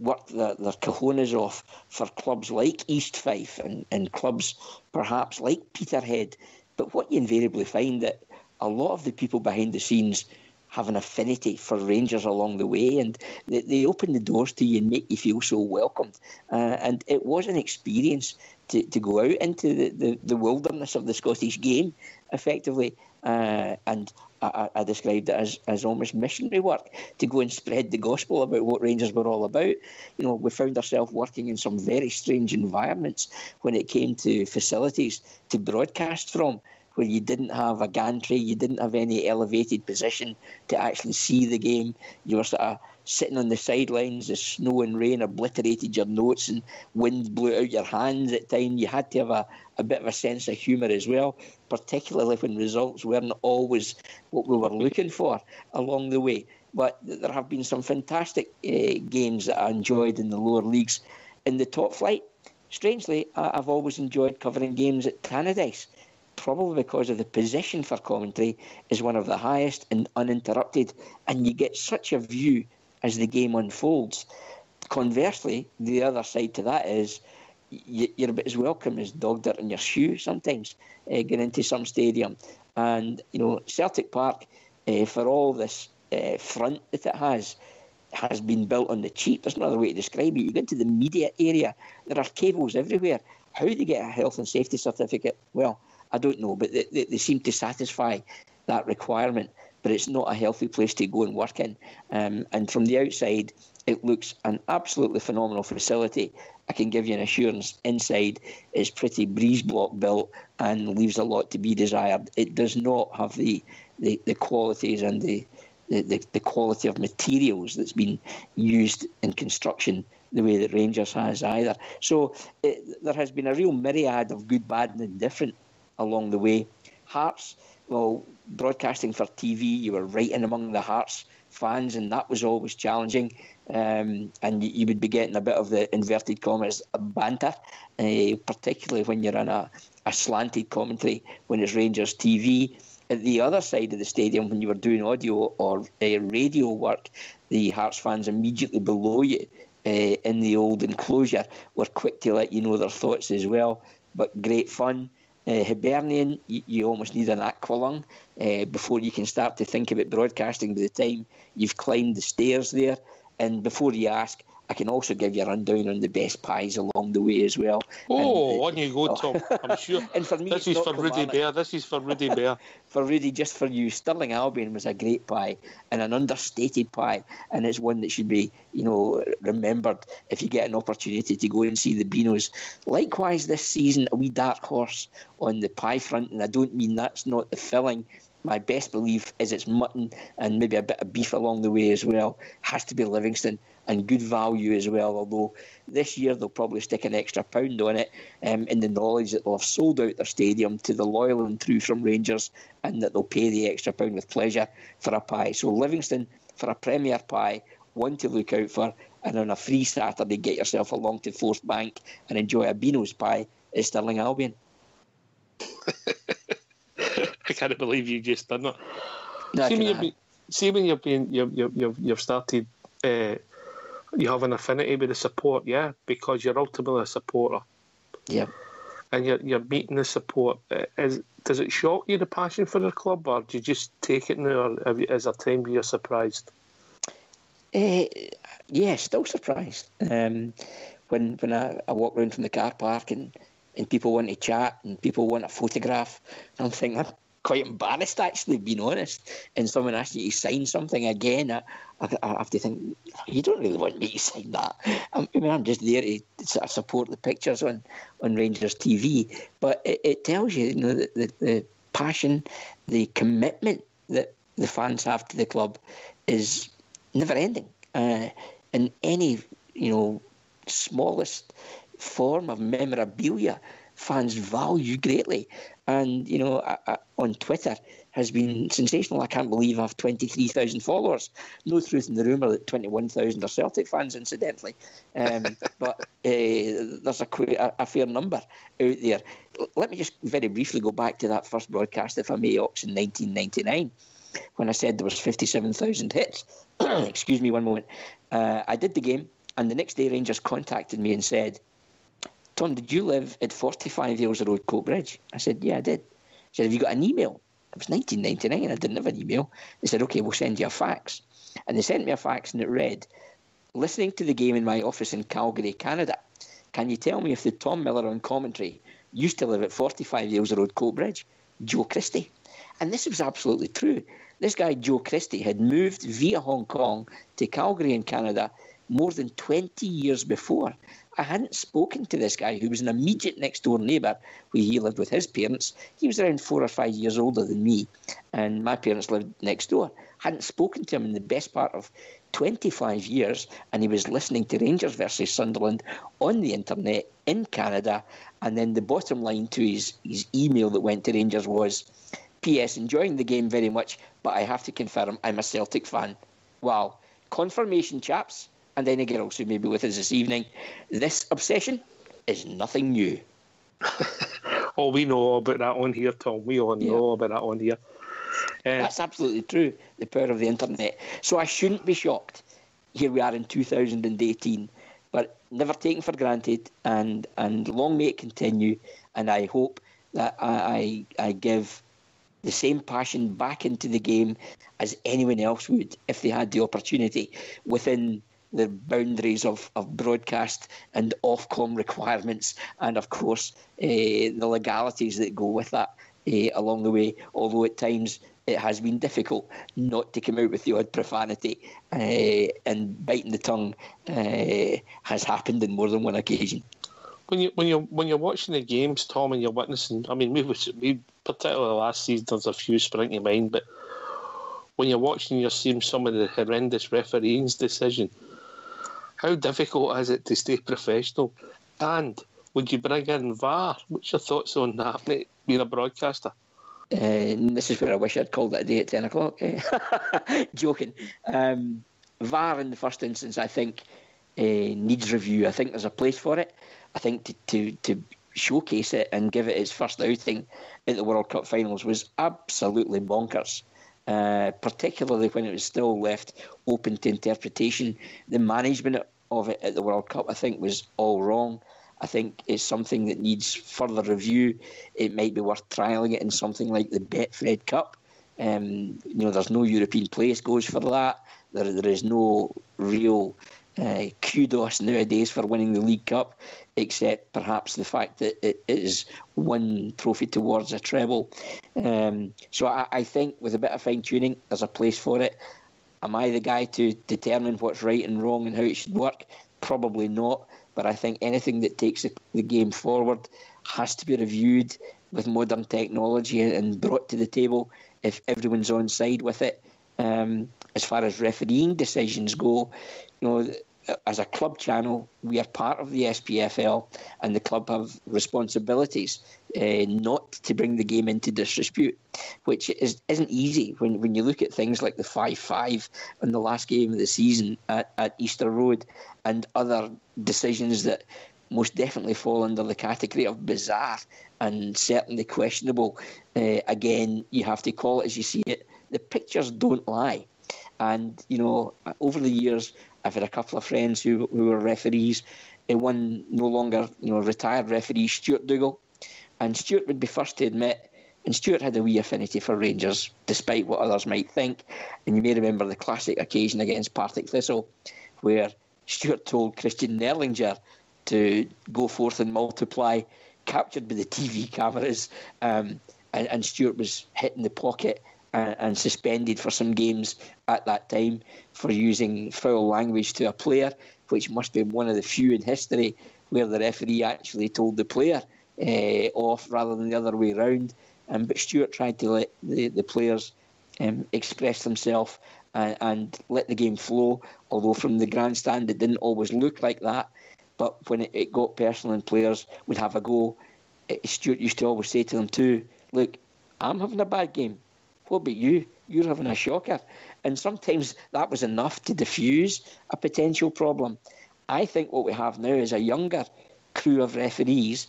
worked their cojones off for clubs like East Fife and clubs perhaps like Peterhead. But what you invariably find that a lot of the people behind the scenes have an affinity for Rangers along the way, and they open the doors to you and make you feel so welcomed. And it was an experience to go out into the wilderness of the Scottish game, effectively. And I described it as almost missionary work, to go and spread the gospel about what Rangers were all about. You know, we found ourselves working in some very strange environments when it came to facilities to broadcast from, where you didn't have a gantry, you didn't have any elevated position to actually see the game. You were sort of sitting on the sidelines, the snow and rain obliterated your notes and wind blew out your hands at times. You had to have a bit of a sense of humour as well, particularly when results weren't always what we were looking for along the way. But there have been some fantastic games that I enjoyed in the lower leagues. In the top flight, strangely, I've always enjoyed covering games at Tannadice, probably because of the position for commentary is one of the highest and uninterrupted, and you get such a view as the game unfolds. Conversely, the other side to that is you're a bit as welcome as dog dirt in your shoe sometimes, getting into some stadium. And, you know, Celtic Park, for all this front that it has been built on the cheap. There's no other way to describe it. You go into the media area, there are cables everywhere. How do you get a health and safety certificate? Well, I don't know, but they seem to satisfy that requirement. But it's not a healthy place to go and work in. And from the outside, it looks an absolutely phenomenal facility. I can give you an assurance. Inside is pretty breeze block built and leaves a lot to be desired. It does not have the qualities and the quality of materials that's been used in construction the way that Rangers has either. So there has been a real myriad of good, bad and indifferent along the way. Hearts, well, broadcasting for TV, you were right in among the Hearts fans, and that was always challenging. And you would be getting a bit of the inverted commas banter, particularly when you're on a slanted commentary when it's Rangers TV. At the other side of the stadium, when you were doing audio or radio work, the Hearts fans immediately below you in the old enclosure were quick to let you know their thoughts as well. But great fun. Hibernian, you almost need an aqualung before you can start to think about broadcasting by the time you've climbed the stairs there. And before you ask, I can also give you a rundown on the best pies along the way as well. Oh, on you go, Tom. I'm sure. And for me, this is for Rudy Bear. This is for Rudy Bear. For Rudy, just for you, Stirling Albion was a great pie and an understated pie, and it's one that should be, remembered if you get an opportunity to go and see the Beanos. Likewise, this season, a wee dark horse on the pie front, and I don't mean that's not the filling. My best belief is it's mutton and maybe a bit of beef along the way as well. Has to be Livingston, and good value as well, although this year they'll probably stick an extra £1 on it in the knowledge that they'll have sold out their stadium to the loyal and true from Rangers, and that they'll pay the extra £1 with pleasure for a pie. So Livingston for a Premier pie, one to look out for, and on a free Saturday get yourself along to Forth Bank and enjoy a Beano's pie at Stirling Albion. I can't believe you just done that. No, See when you've started, you have an affinity with the support, yeah, because you're ultimately a supporter. Yeah. And you're meeting the support. Does it shock you, the passion for the club, or do you just take it now, or is there time you're surprised? Yeah, still surprised. When I walk around from the car park and people want to chat and people want a photograph, I'm thinking, I'm quite embarrassed, actually, being honest. And someone asks you to sign something again, I have to think, you don't really want me to sign that. I'm just there to sort of support the pictures on Rangers TV. But it tells you, the passion, the commitment that the fans have to the club is never ending. In any, smallest form of memorabilia, fans value greatly. And, on Twitter has been sensational. I can't believe I have 23,000 followers. No truth in the rumour that 21,000 are Celtic fans, incidentally. But there's a fair number out there. Let me just very briefly go back to that first broadcast, if I may, Ox, in 1999, when I said there was 57,000 hits. Excuse me one moment. I did the game. And the next day, Rangers contacted me and said, Tom, did you live at 45 Aylesford Road, Coatbridge? I said, yeah, I did. He said, have you got an email? It was 1999 and I didn't have an email. They said, okay, we'll send you a fax. And they sent me a fax and it read, listening to the game in my office in Calgary, Canada, can you tell me if the Tom Miller on commentary used to live at 45 Aylesford Road, Coatbridge? Joe Christie. And this was absolutely true. This guy, Joe Christie, had moved via Hong Kong to Calgary in Canada more than 20 years before. I hadn't spoken to this guy, who was an immediate next-door neighbour where he lived with his parents. He was around 4 or 5 years older than me, and my parents lived next door. Hadn't spoken to him in the best part of 25 years, and he was listening to Rangers versus Sunderland on the internet in Canada. And then the bottom line to his email that went to Rangers was, P.S. enjoying the game very much, but I have to confirm I'm a Celtic fan. Wow. Confirmation, chaps, and any girls who may be with us this evening. This obsession is nothing new. Oh, we know all about that on here, Tom. We all know all about that on here. That's absolutely true, the power of the internet. So I shouldn't be shocked. Here we are in 2018, but never taken for granted, and long may it continue. And I hope that I give the same passion back into the game as anyone else would if they had the opportunity within the boundaries of broadcast and Ofcom requirements, and of course the legalities that go with that along the way, although at times it has been difficult not to come out with the odd profanity, and biting the tongue has happened on more than one occasion. When you're watching the games, Tom, and you're witnessing, I mean, we particularly last season, there's a few spring to mind, but when you're watching, you're seeing some of the horrendous refereeing's decision. How difficult is it to stay professional? And would you bring in VAR? What's your thoughts on that, mate, being a broadcaster? This is where I wish I'd called it a day at 10 o'clock. Joking. VAR in the first instance, I think, needs review. I think there's a place for it. I think to showcase it and give it its first outing at the World Cup finals was absolutely bonkers. Particularly when it was still left open to interpretation. The management of it at the World Cup, I think, was all wrong. I think it's something that needs further review. It might be worth trialling it in something like the Betfred Cup. There's no European place goes for that. There is no real kudos nowadays for winning the League Cup, except perhaps the fact that it is one trophy towards a treble. So I think with a bit of fine-tuning, there's a place for it. Am I the guy to determine what's right and wrong and how it should work? Probably not. But I think anything that takes the game forward has to be reviewed with modern technology and brought to the table if everyone's on side with it. As far as refereeing decisions go, as a club channel, we are part of the SPFL, and the club have responsibilities not to bring the game into disrepute, which isn't easy when you look at things like the 5-5 in the last game of the season at Easter Road and other decisions that most definitely fall under the category of bizarre and certainly questionable. Again, you have to call it as you see it. The pictures don't lie. And, over the years, I've had a couple of friends who were referees. One no longer, retired referee, Stuart Dougal. And Stuart would be first to admit, and Stuart had a wee affinity for Rangers, despite what others might think. And you may remember the classic occasion against Partick Thistle, where Stuart told Christian Nerlinger to go forth and multiply, captured by the TV cameras. And Stuart was hit in the pocket and suspended for some games at that time for using foul language to a player, which must be one of the few in history where the referee actually told the player off rather than the other way round. But Stuart tried to let the players express themselves and let the game flow, although from the grandstand it didn't always look like that. But when it got personal and players would have a go, Stuart used to always say to them too, look, I'm having a bad game. What about you? You're having a shocker. And sometimes that was enough to diffuse a potential problem. I think what we have now is a younger crew of referees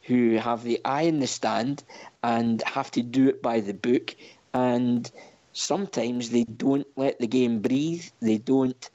who have the eye in the stand and have to do it by the book. And sometimes they don't let the game breathe. They don't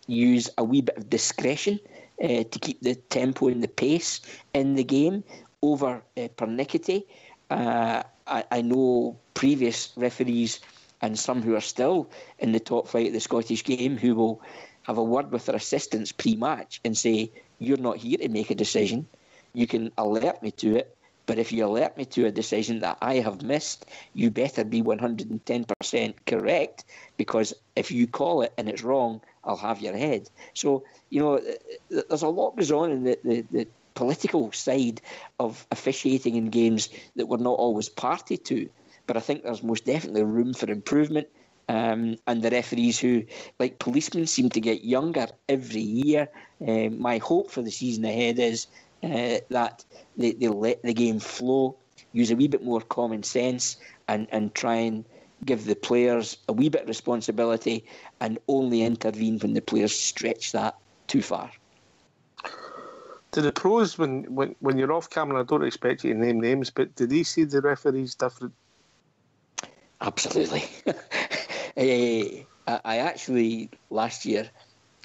use a wee bit of discretion to keep the tempo and the pace in the game over pernickety. I know previous referees and some who are still in the top flight of the Scottish game who will have a word with their assistants pre-match and say, you're not here to make a decision. You can alert me to it, but if you alert me to a decision that I have missed, you better be 110% correct, because if you call it and it's wrong, I'll have your head. So, there's a lot goes on in the political side of officiating in games that we're not always party to. But I think there's most definitely room for improvement. And the referees who, like policemen, seem to get younger every year. My hope for the season ahead is that they let the game flow, use a wee bit more common sense, and try and give the players a wee bit of responsibility and only intervene when the players stretch that too far. Do the pros, when you're off camera, I don't expect you to name names, but do they see the referees different? Absolutely. I actually, last year,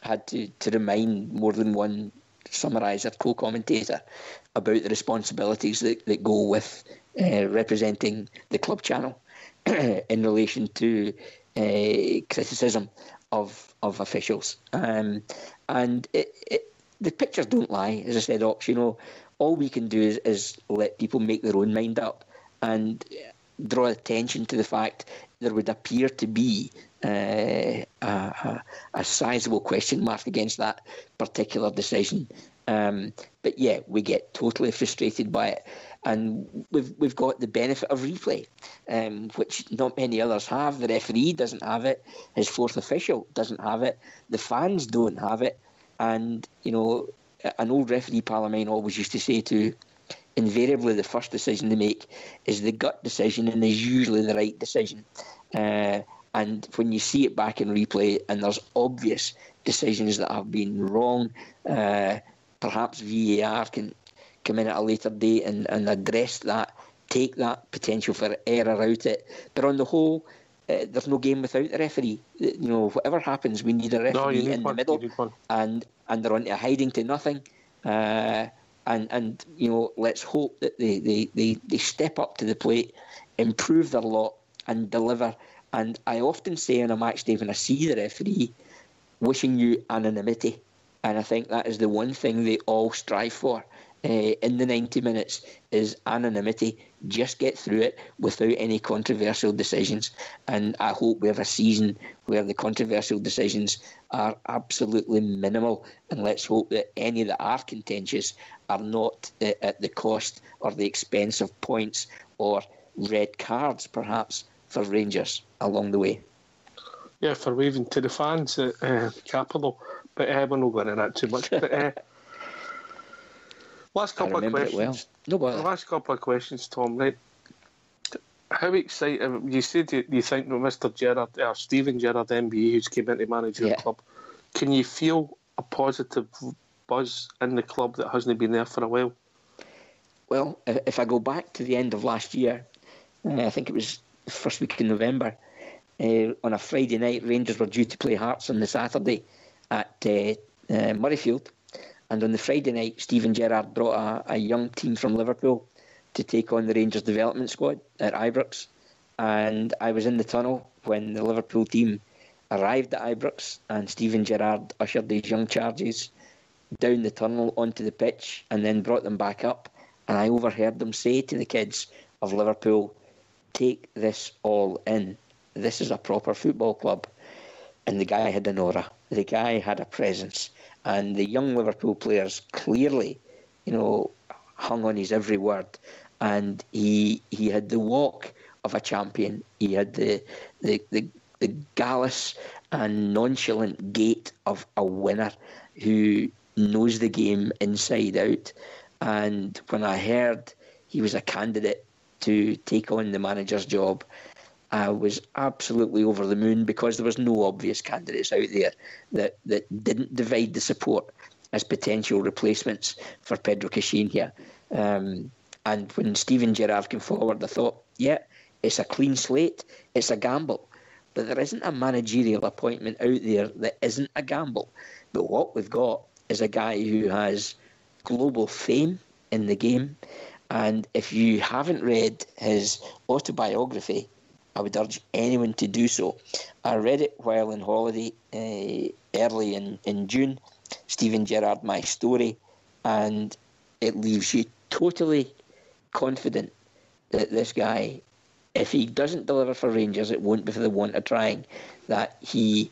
had to remind more than one summariser, co-commentator, about the responsibilities that go with representing the club channel in relation to criticism of officials. And the pictures don't lie, as I said, Ox. All we can do is let people make their own mind up and draw attention to the fact there would appear to be a sizable question mark against that particular decision. But yeah, we get totally frustrated by it. And we've got the benefit of replay, which not many others have. The referee doesn't have it. His fourth official doesn't have it. The fans don't have it. And, an old referee pal of mine always used to say to, invariably the first decision they make is the gut decision and is usually the right decision. And when you see it back in replay and there's obvious decisions that have been wrong, perhaps VAR can come in at a later date and address that, take that potential for error out it. But on the whole, there's no game without the referee. Whatever happens, we need a referee in the middle, and they're on to hiding to nothing. And let's hope that they step up to the plate, improve their lot, and deliver. And I often say on a match day when I see the referee, wishing you anonymity. And I think that is the one thing they all strive for in the 90 minutes is anonymity. Just get through it without any controversial decisions. And I hope we have a season where the controversial decisions are absolutely minimal. And let's hope that any that are contentious are not at the cost or the expense of points or red cards, perhaps, for Rangers along the way. Yeah, for waving to the fans at Capitol. But we're not going into that too much. But last couple of questions. Well. No bother. Last couple of questions, Tom. Right? How excited? You said you think that Mr. Gerrard, or Stephen Gerrard, MBE, who's came in to manage your club, can you feel a positive buzz in the club that hasn't been there for a while? Well, if I go back to the end of last year, I think it was the first week in November, on a Friday night, Rangers were due to play Hearts on the Saturday at Murrayfield. And on the Friday night, Stephen Gerrard brought a young team from Liverpool to take on the Rangers development squad at Ibrox. And I was in the tunnel when the Liverpool team arrived at Ibrox, and Stephen Gerrard ushered these young charges down the tunnel onto the pitch and then brought them back up. And I overheard them say to the kids of Liverpool, take this all in. This is a proper football club. And the guy had an aura. The guy had a presence. And the young Liverpool players clearly, hung on his every word. And he had the walk of a champion. He had the gallus and nonchalant gait of a winner who knows the game inside out. And when I heard he was a candidate to take on the manager's job, I was absolutely over the moon, because there was no obvious candidates out there that didn't divide the support as potential replacements for Pedro Caixinha. And when Stephen Gerrard came forward, I thought, yeah, it's a clean slate, it's a gamble. but there isn't a managerial appointment out there that isn't a gamble. But what we've got is a guy who has global fame in the game. And if you haven't read his autobiography, I would urge anyone to do so. I read it while on holiday early in June, Steven Gerrard, My Story, and it leaves you totally confident that this guy, if he doesn't deliver for Rangers, it won't be for the want of trying, that he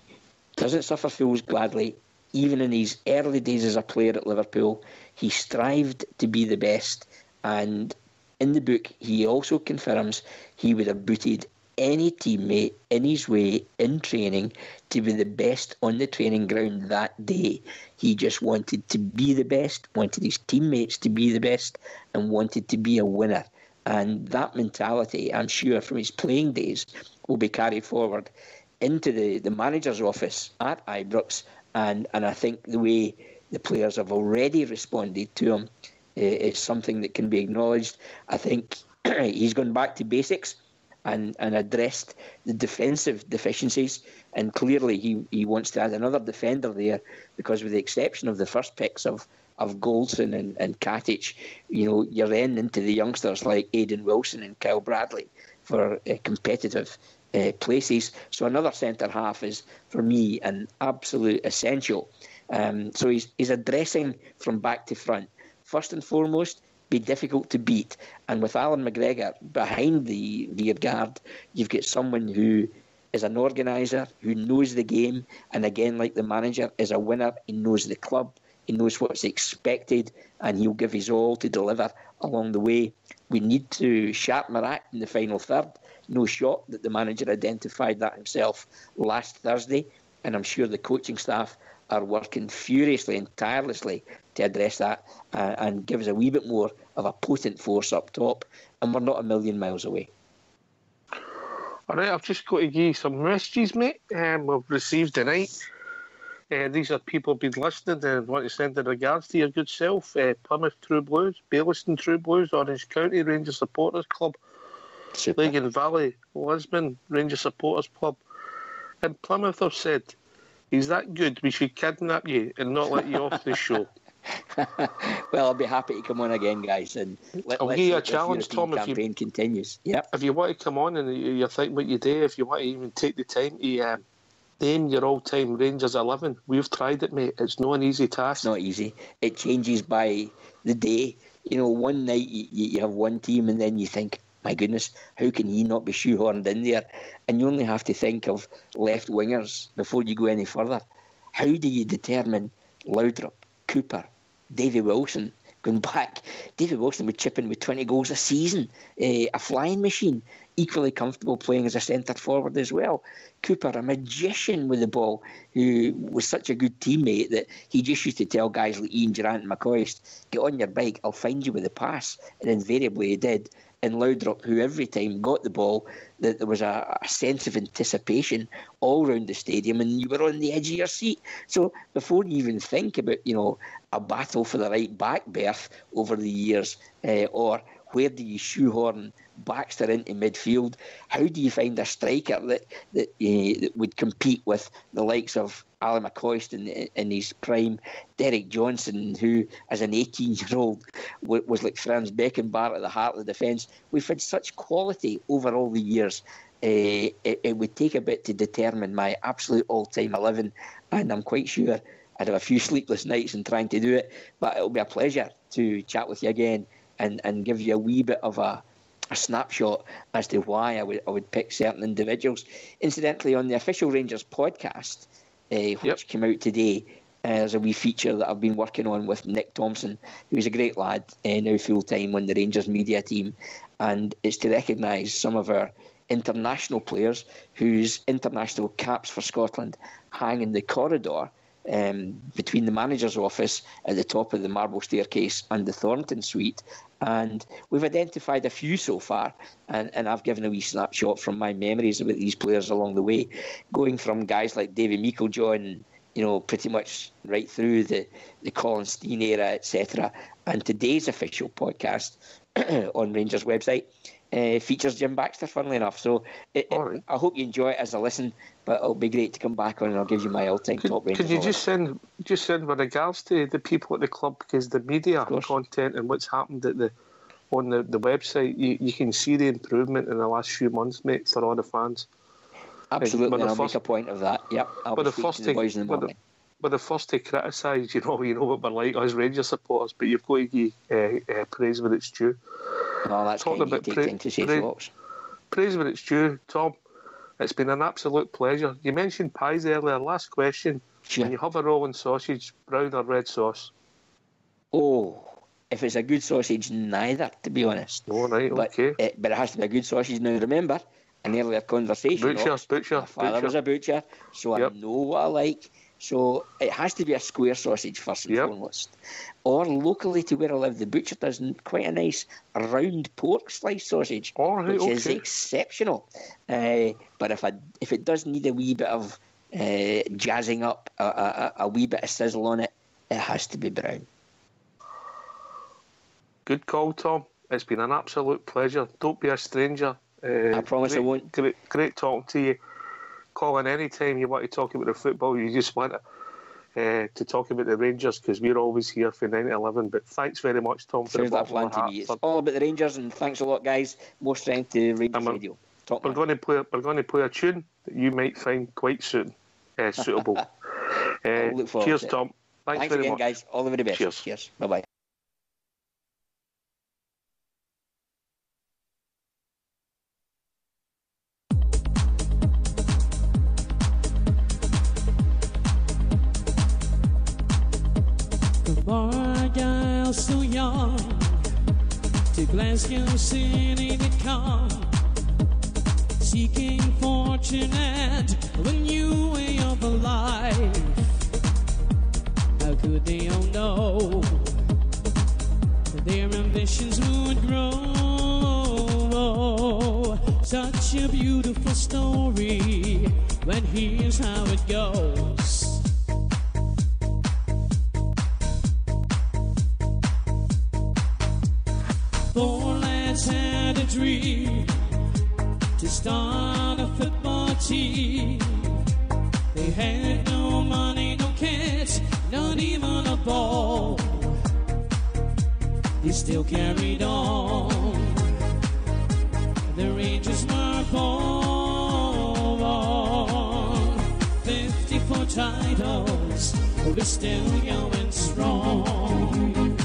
doesn't suffer fools gladly. Even in his early days as a player at Liverpool, he strived to be the best, and in the book he also confirms he would have booted any teammate in his way in training to be the best on the training ground that day. He just wanted to be the best, wanted his teammates to be the best, and wanted to be a winner. And that mentality, I'm sure, from his playing days will be carried forward into the manager's office at Ibrox. And I think the way the players have already responded to him is something that can be acknowledged. I think he's gone back to basics and addressed the defensive deficiencies. And clearly he wants to add another defender there, because with the exception of the first picks of Goldson and Katic, you're then into the youngsters like Aidan Wilson and Kyle Bradley for competitive places. So another centre-half is, for me, an absolute essential. So he's addressing from back to front. First and foremost, be difficult to beat. And with Alan McGregor behind the rear guard, you've got someone who is an organiser, who knows the game, and again, like the manager, is a winner. He knows the club, he knows what's expected, and he'll give his all to deliver along the way. We need to sharpen our act in the final third. No shot that the manager identified that himself last Thursday, and I'm sure the coaching staff are working furiously and tirelessly to address that and give us a wee bit more of a potent force up top, and we're not a million miles away. All right, I've just got to give you some messages, mate. We've received tonight. These are people who've been listening and want to send their regards to your good self. Plymouth True Blues, Baillieston True Blues, Orange County Rangers Supporters Club, Super. Lagan Valley, Lisbon Rangers Supporters Club. And Plymouth have said, he's that good, we should kidnap you and not let you off the show. Well, I'll be happy to come on again, guys. And I'll give you a challenge, Tom. If campaign continues. Yep. If you want to come on and you think what you do, if you want to even take the time to name your all-time Rangers 11, we've tried it, mate. It's not an easy task. It's not easy. It changes by the day. One night you have one team, and then you think, my goodness, how can he not be shoehorned in there? And you only have to think of left wingers before you go any further. How do you determine Laudrup, Cooper, Davy Wilson going back? Davy Wilson would chip in with 20 goals a season, a flying machine, equally comfortable playing as a centre forward as well. Cooper, a magician with the ball, who was such a good teammate that he just used to tell guys like Ian Durant and McCoist, get on your bike, I'll find you with the pass, and invariably he did. And Laudrup, who every time got the ball, that there was a sense of anticipation all around the stadium, and you were on the edge of your seat. So before you even think about, a battle for the right back berth over the years, or where do you shoehorn Baxter into midfield, how do you find a striker that would compete with the likes of Ali McCoist in his prime, Derek Johnson, who as an 18-year-old was like Franz Beckenbauer at the heart of the defence. We've had such quality over all the years. It would take a bit to determine my absolute all-time 11, and I'm quite sure I'd have a few sleepless nights in trying to do it, but it'll be a pleasure to chat with you again and give you a wee bit of a snapshot as to why I would pick certain individuals. Incidentally, on the official Rangers podcast, which came out today, there's a wee feature that I've been working on with Nick Thompson, who's a great lad, now full-time on the Rangers media team, and it's to recognise some of our international players whose international caps for Scotland hang in the corridor between the manager's office at the top of the marble staircase and the Thornton suite. And we've identified a few so far, and I've given a wee snapshot from my memories about these players along the way, going from guys like Davy Meiklejohn, pretty much right through the Colin Steen era, etc. And today's official podcast on Rangers website features Jim Baxter, funnily enough. So Right. I hope you enjoy it as a listen, but it'll be great to come back on and I'll give you my all-time top Rangers. Could you just send with regards to the people at the club, because the media content and what's happened at on the website, you can see the improvement in the last few months, mate, for all the fans. Absolutely, and I'll make a point of that. Yep, I'll be speaking to the boys in the morning. But the first to criticise, you know what we're like as Rangers supporters, but you've got to give praise where it's due. Oh, that's Talking kind of you take to say Fox. Praise where it's due, Tom. It's been an absolute pleasure. You mentioned pies earlier. Last question. Sure. When you have a rolling sausage, brown or red sauce? Oh, if it's a good sausage, neither, to be honest. Oh, right, okay. But it has to be a good sausage. Now, remember, an earlier conversation, Butcher. My father was a butcher, so I know what I like. So it has to be a square sausage first and foremost. Or locally to where I live, the butcher does quite a nice round pork slice sausage, which is exceptional. But if it does need a wee bit of jazzing up, a wee bit of sizzle on it, it has to be brown. Good call, Tom. It's been an absolute pleasure. Don't be a stranger. I promise I won't. Great talking to you. Call in any time you want to talk about the football. You just want to talk about the Rangers, because we're always here for 9 to 11. But thanks very much, Tom. Sounds like fun to me. It's all about the Rangers, and thanks a lot, guys. More strength to Rangers Radio. We're going to play a tune that you might find quite suitable. Look forward cheers, to it. Tom. Thanks very again, much, guys. All the very best. Cheers. Bye bye. Argyle so young, to Glasgow City to come, seeking fortune and a new way of life. How could they all know that their ambitions would grow? Such a beautiful story, but here's how it goes. Four lads had a dream to start a football team. They had no money, no kit, not even a ball. They still carried on. The Rangers were born. 54 titles, we're still going strong.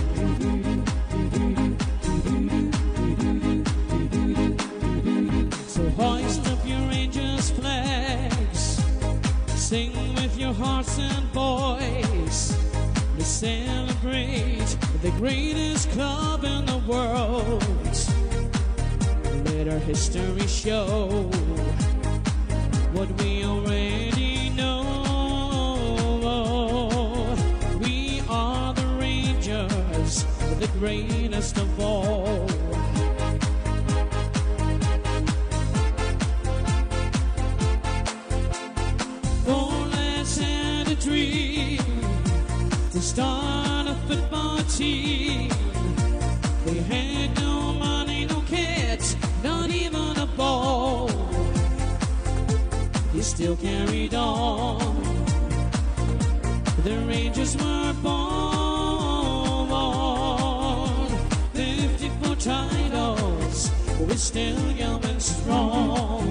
Hoist up your Rangers flags, sing with your hearts and voice. Let's celebrate the greatest club in the world. Let our history show what we already know. We are the Rangers, the greatest of all. To start a football team, they had no money, no kit, not even a ball. They still carried on. The Rangers were born. 54 titles, we're still going strong.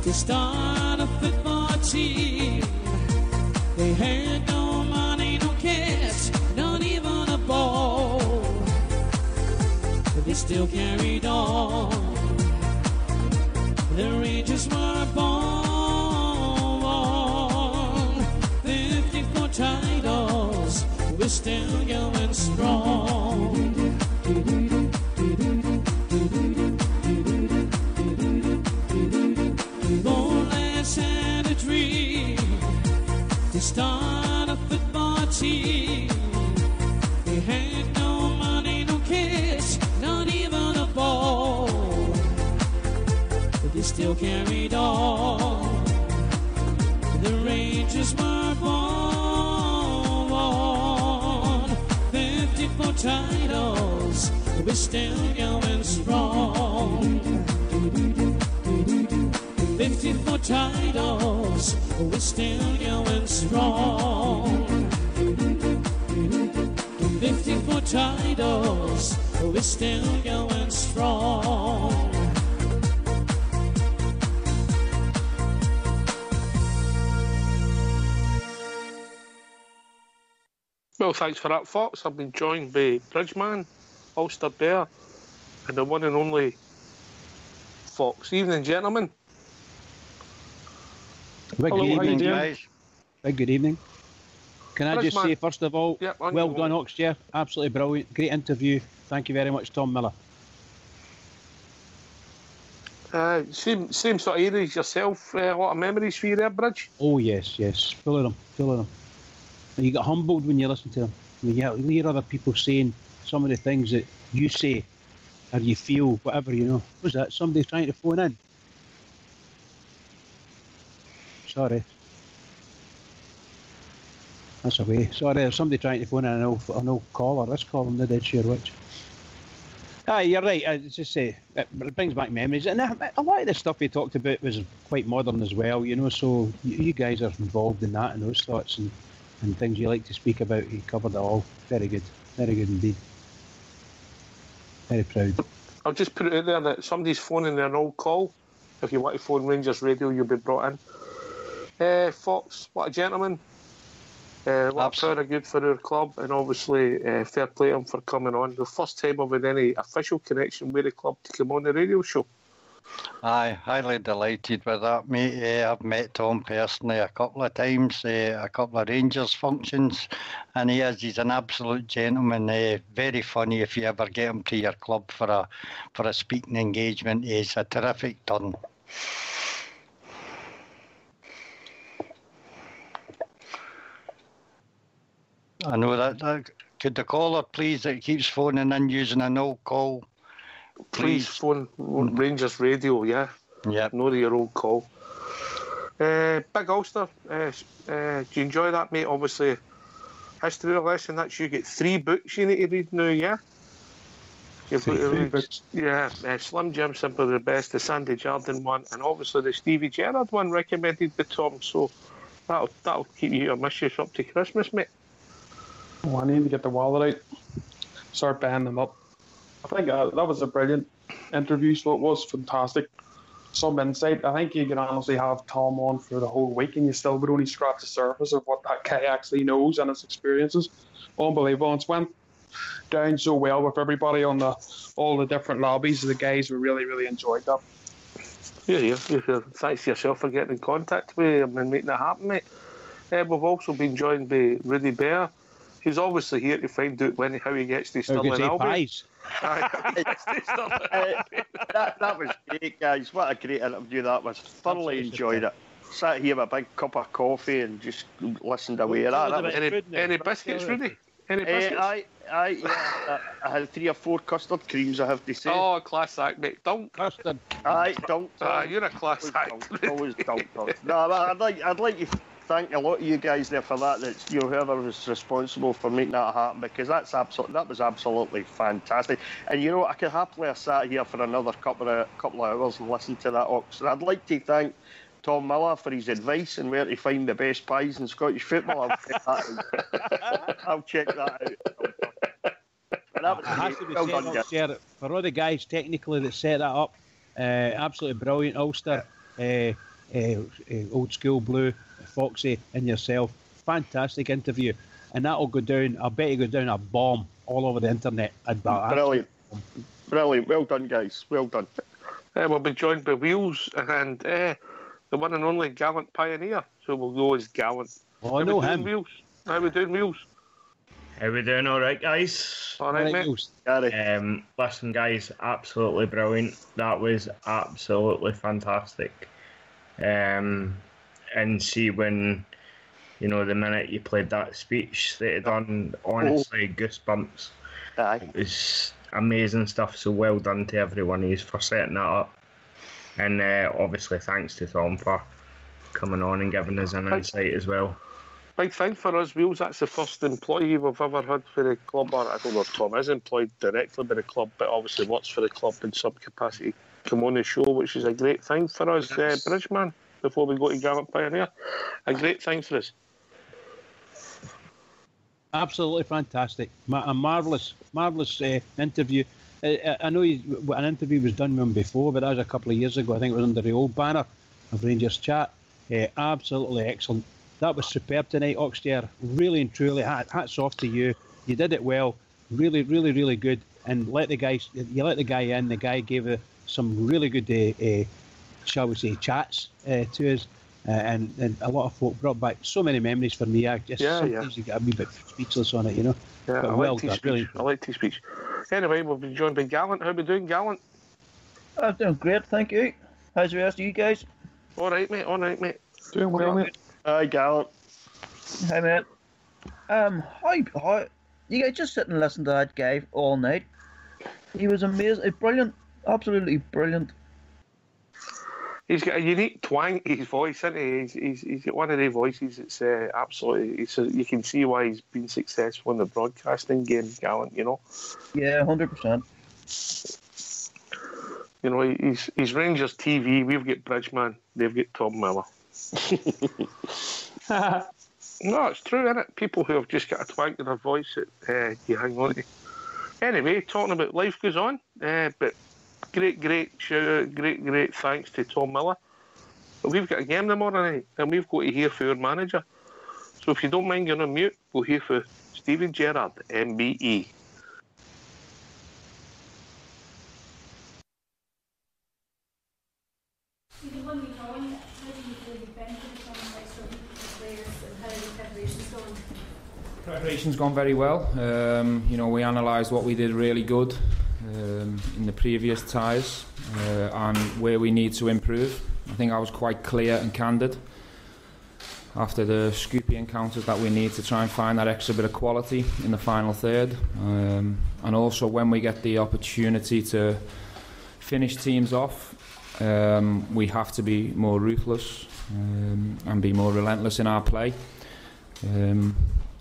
To start a football team, they had no money, no kit, not even a ball. But they still carried on. The Rangers were born. 54 titles, we're still going strong. Had a dream to start a football team. They had no money, no kit, not even a ball. But they still carried on. The Rangers Rangers were born. 54 titles, we're still going strong. 54 titles, we're still going strong. 54 titles, we're still going strong. Well, thanks for that, Fox. I've been joined by Bridgeman, Ulster Bear, and the one and only Fox. Evening, gentlemen. Good Hello, evening, guys. Good evening. Can I just Bridgeman. say, first of all, Yep, well done, Oxshare. Absolutely brilliant. Great interview. Thank you very much, Tom Miller. Same sort of areas yourself. A lot of memories for you there, Bridge. Oh, yes. Full of them. And you get humbled when you listen to them. When you hear other people saying some of the things that you say or you feel, whatever, What's that? Somebody trying to phone in? Sorry. That's away. Sorry, there's somebody trying to phone in. I know caller. Let's call them. They did share which. You're right. I just say it brings back memories, and a lot of the stuff we talked about was quite modern as well. So you guys are involved in that and those thoughts and things you like to speak about. You covered it all. Very good indeed. Very proud. I'll just put it out there that somebody's phoning their old call. If you want to phone Rangers Radio, you'll be brought in. Fox, what a gentleman. What a proud of good for our club, and obviously fair play to him for coming on. The first time I've had any official connection with the club to come on the radio show. Aye, highly delighted with that, mate. I've met Tom personally a couple of times, a couple of Rangers functions, and he's an absolute gentleman. Very funny if you ever get him to your club for a speaking engagement. He's a terrific turn. I know that. Could the caller please that keeps phoning in using an old call? Please phone Rangers Radio, yeah? Yeah. Know your old call. Big Ulster, do you enjoy that, mate? Obviously, history lesson, that's you get 3 books you need to read now, yeah? You've got to read, yeah, Slim Jim, Simply the Best, the Sandy Jardine one, and obviously the Stevie Gerrard one recommended by Tom, so that'll keep you your mischief up to Christmas, mate. Oh, I need to get the wallet out, start buying them up. I think that was a brilliant interview, so it was fantastic. Some insight. I think you can honestly have Tom on for the whole week and you still would only scratch the surface of what that guy actually knows and his experiences. Unbelievable. It's went down so well with everybody on all the different lobbies. The guys were really, really enjoyed that. Yeah. Thanks to yourself for getting in contact with him and making that happen, mate. We've also been joined by Rudy Bear. He's obviously here to find out how he gets to Stirling Albion. That was great, guys. What a great interview that was. Thoroughly enjoyed it. Sat here with a big cup of coffee and just listened away. Any biscuits, Rudy? Any biscuits? I had 3 or 4 custard creams, I have to say. Oh, class act, mate. Don't. Custard. Don't. You're a class act. Always don't. No, I'd like to thank a lot of you guys there for that. That's whoever was responsible for making that happen, because that was absolutely fantastic. And I could happily have sat here for another couple of hours and listened to that Ox. And I'd like to thank Tom Miller for his advice on where to find the best pies in Scottish football. I'll check that out. That was has to be said, for all the guys technically that set that up, absolutely brilliant. Ulster, Old School Blue, Foxy and yourself, fantastic interview, and that'll go down, I bet it goes down a bomb all over the internet. Brilliant, well done, guys, well done. We'll be joined by Wheels and the one and only Gallant Pioneer, so we'll go as Gallant. Oh, I know him. Wheels? How we doing, Wheels? How we doing? All right, guys. All right, mate. Listen, guys, absolutely brilliant. That was absolutely fantastic. And see when, the minute you played that speech that it done, honestly, goosebumps. Aye. It was amazing stuff. So well done to everyone for setting that up. And obviously, thanks to Tom for coming on and giving us an insight as well. Big thing for us, Wheels. That's the first employee we've ever had for the club. Or I don't know if Tom is employed directly by the club, but obviously works for the club in some capacity. Come on the show, which is a great thing for us, Bridgeman. Before we go to Gallant Pioneer, a great thing for us. Absolutely fantastic. A marvellous interview. I know an interview was done with him before, but that was a couple of years ago. I think it was under the old banner of Rangers Chat. Absolutely excellent. That was superb tonight, Oxtear. Really and truly, hats off to you. You did it well. Really, really, really good. And you let the guy in. The guy gave some really good, shall we say, chats to us. And a lot of folk brought back so many memories for me. Sometimes you get a wee bit speechless on it, you know. Yeah, but I liked his speech. I liked his speech. Anyway, we've been joined by Gallant. How are we doing, Gallant? I'm doing great, thank you. How's the rest of you guys? All right, mate. Doing well, mate. Hi, Gallant. Hey, mate. How you guys just sit and listen to that guy all night? He was amazing, brilliant, absolutely brilliant. He's got a unique twang to his voice, isn't he? He's got one of the voices that's absolutely... you can see why he's been successful in the broadcasting game, Gallant, you know? Yeah, 100%. You know, he's Rangers TV, we've got Bridgeman, they've got Tom Miller. No, it's true, isn't it? People who have just got a twang to their voice that you hang on to. Anyway, talking about life goes on, but... Great shout out, great thanks to Tom Miller. But we've got a game tomorrow night and we've got to hear for our manager. So if you don't mind going on mute, we'll hear for Stephen Gerrard, MBE. Stephen, when we go on, how do you feel you've benefited from the extra week with players and how the preparation's going? Preparation's gone very well. We analysed what we did really good in the previous ties and where we need to improve. I think I was quite clear and candid after the Scoopy encounters that we need to try and find that extra bit of quality in the final third, and also when we get the opportunity to finish teams off, we have to be more ruthless and be more relentless in our play.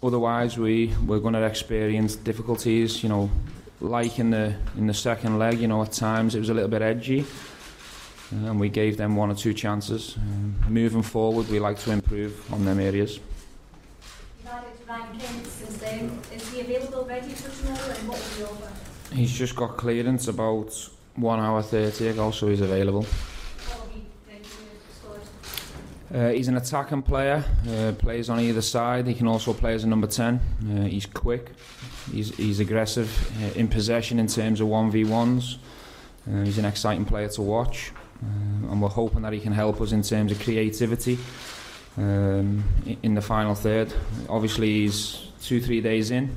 Otherwise we're going to experience difficulties, like in the second leg, at times it was a little bit edgy, and we gave them one or two chances. Moving forward, we like to improve on them areas. You've added Ryan Kent since then. Is he available ready for tomorrow, and what will you offer? He's just got clearance about 1 hour 30 ago, so he's available. What will he bring to the squad? He's an attacking player, plays on either side. He can also play as a number 10. He's quick. He's aggressive in possession in terms of 1v1s. He's an exciting player to watch, and we're hoping that he can help us in terms of creativity in the final third. Obviously he's 2-3 days in,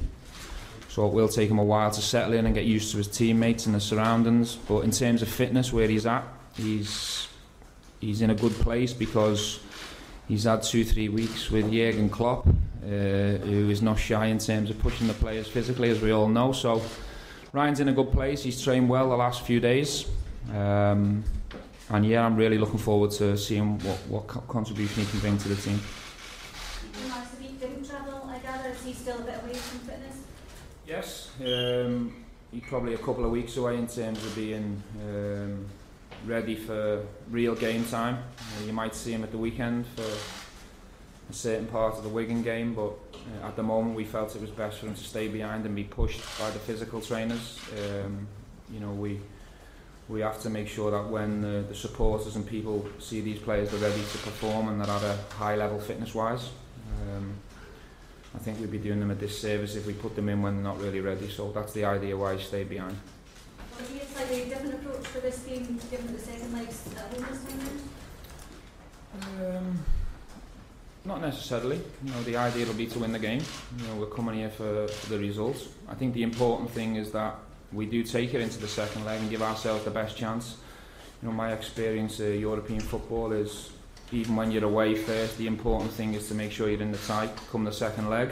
so it will take him a while to settle in and get used to his teammates and the surroundings, but in terms of fitness, where he's at, he's in a good place because he's had 2-3 weeks with Jurgen Klopp, who is not shy in terms of pushing the players physically, as we all know. So Ryan's in a good place. He's trained well the last few days, and I'm really looking forward to seeing what contribution he can bring to the team. Last week didn't travel, I gather. Is he still a bit away from fitness? Yes, he's probably a couple of weeks away in terms of being ready for real game time. You might see him at the weekend for a certain part of the Wigan game, but at the moment we felt it was best for him to stay behind and be pushed by the physical trainers. We have to make sure that when the supporters and people see these players, they're ready to perform and they're at a high level fitness wise. I think we'd be doing them a disservice if we put them in when they're not really ready, so that's the idea why he stayed behind. Will it be a slightly different approach for this game, given that the second leg's at home this time round? Not necessarily. The idea will be to win the game. We're coming here for the results. I think the important thing is that we do take it into the second leg and give ourselves the best chance. My experience of European football is even when you're away first, the important thing is to make sure you're in the tie come the second leg.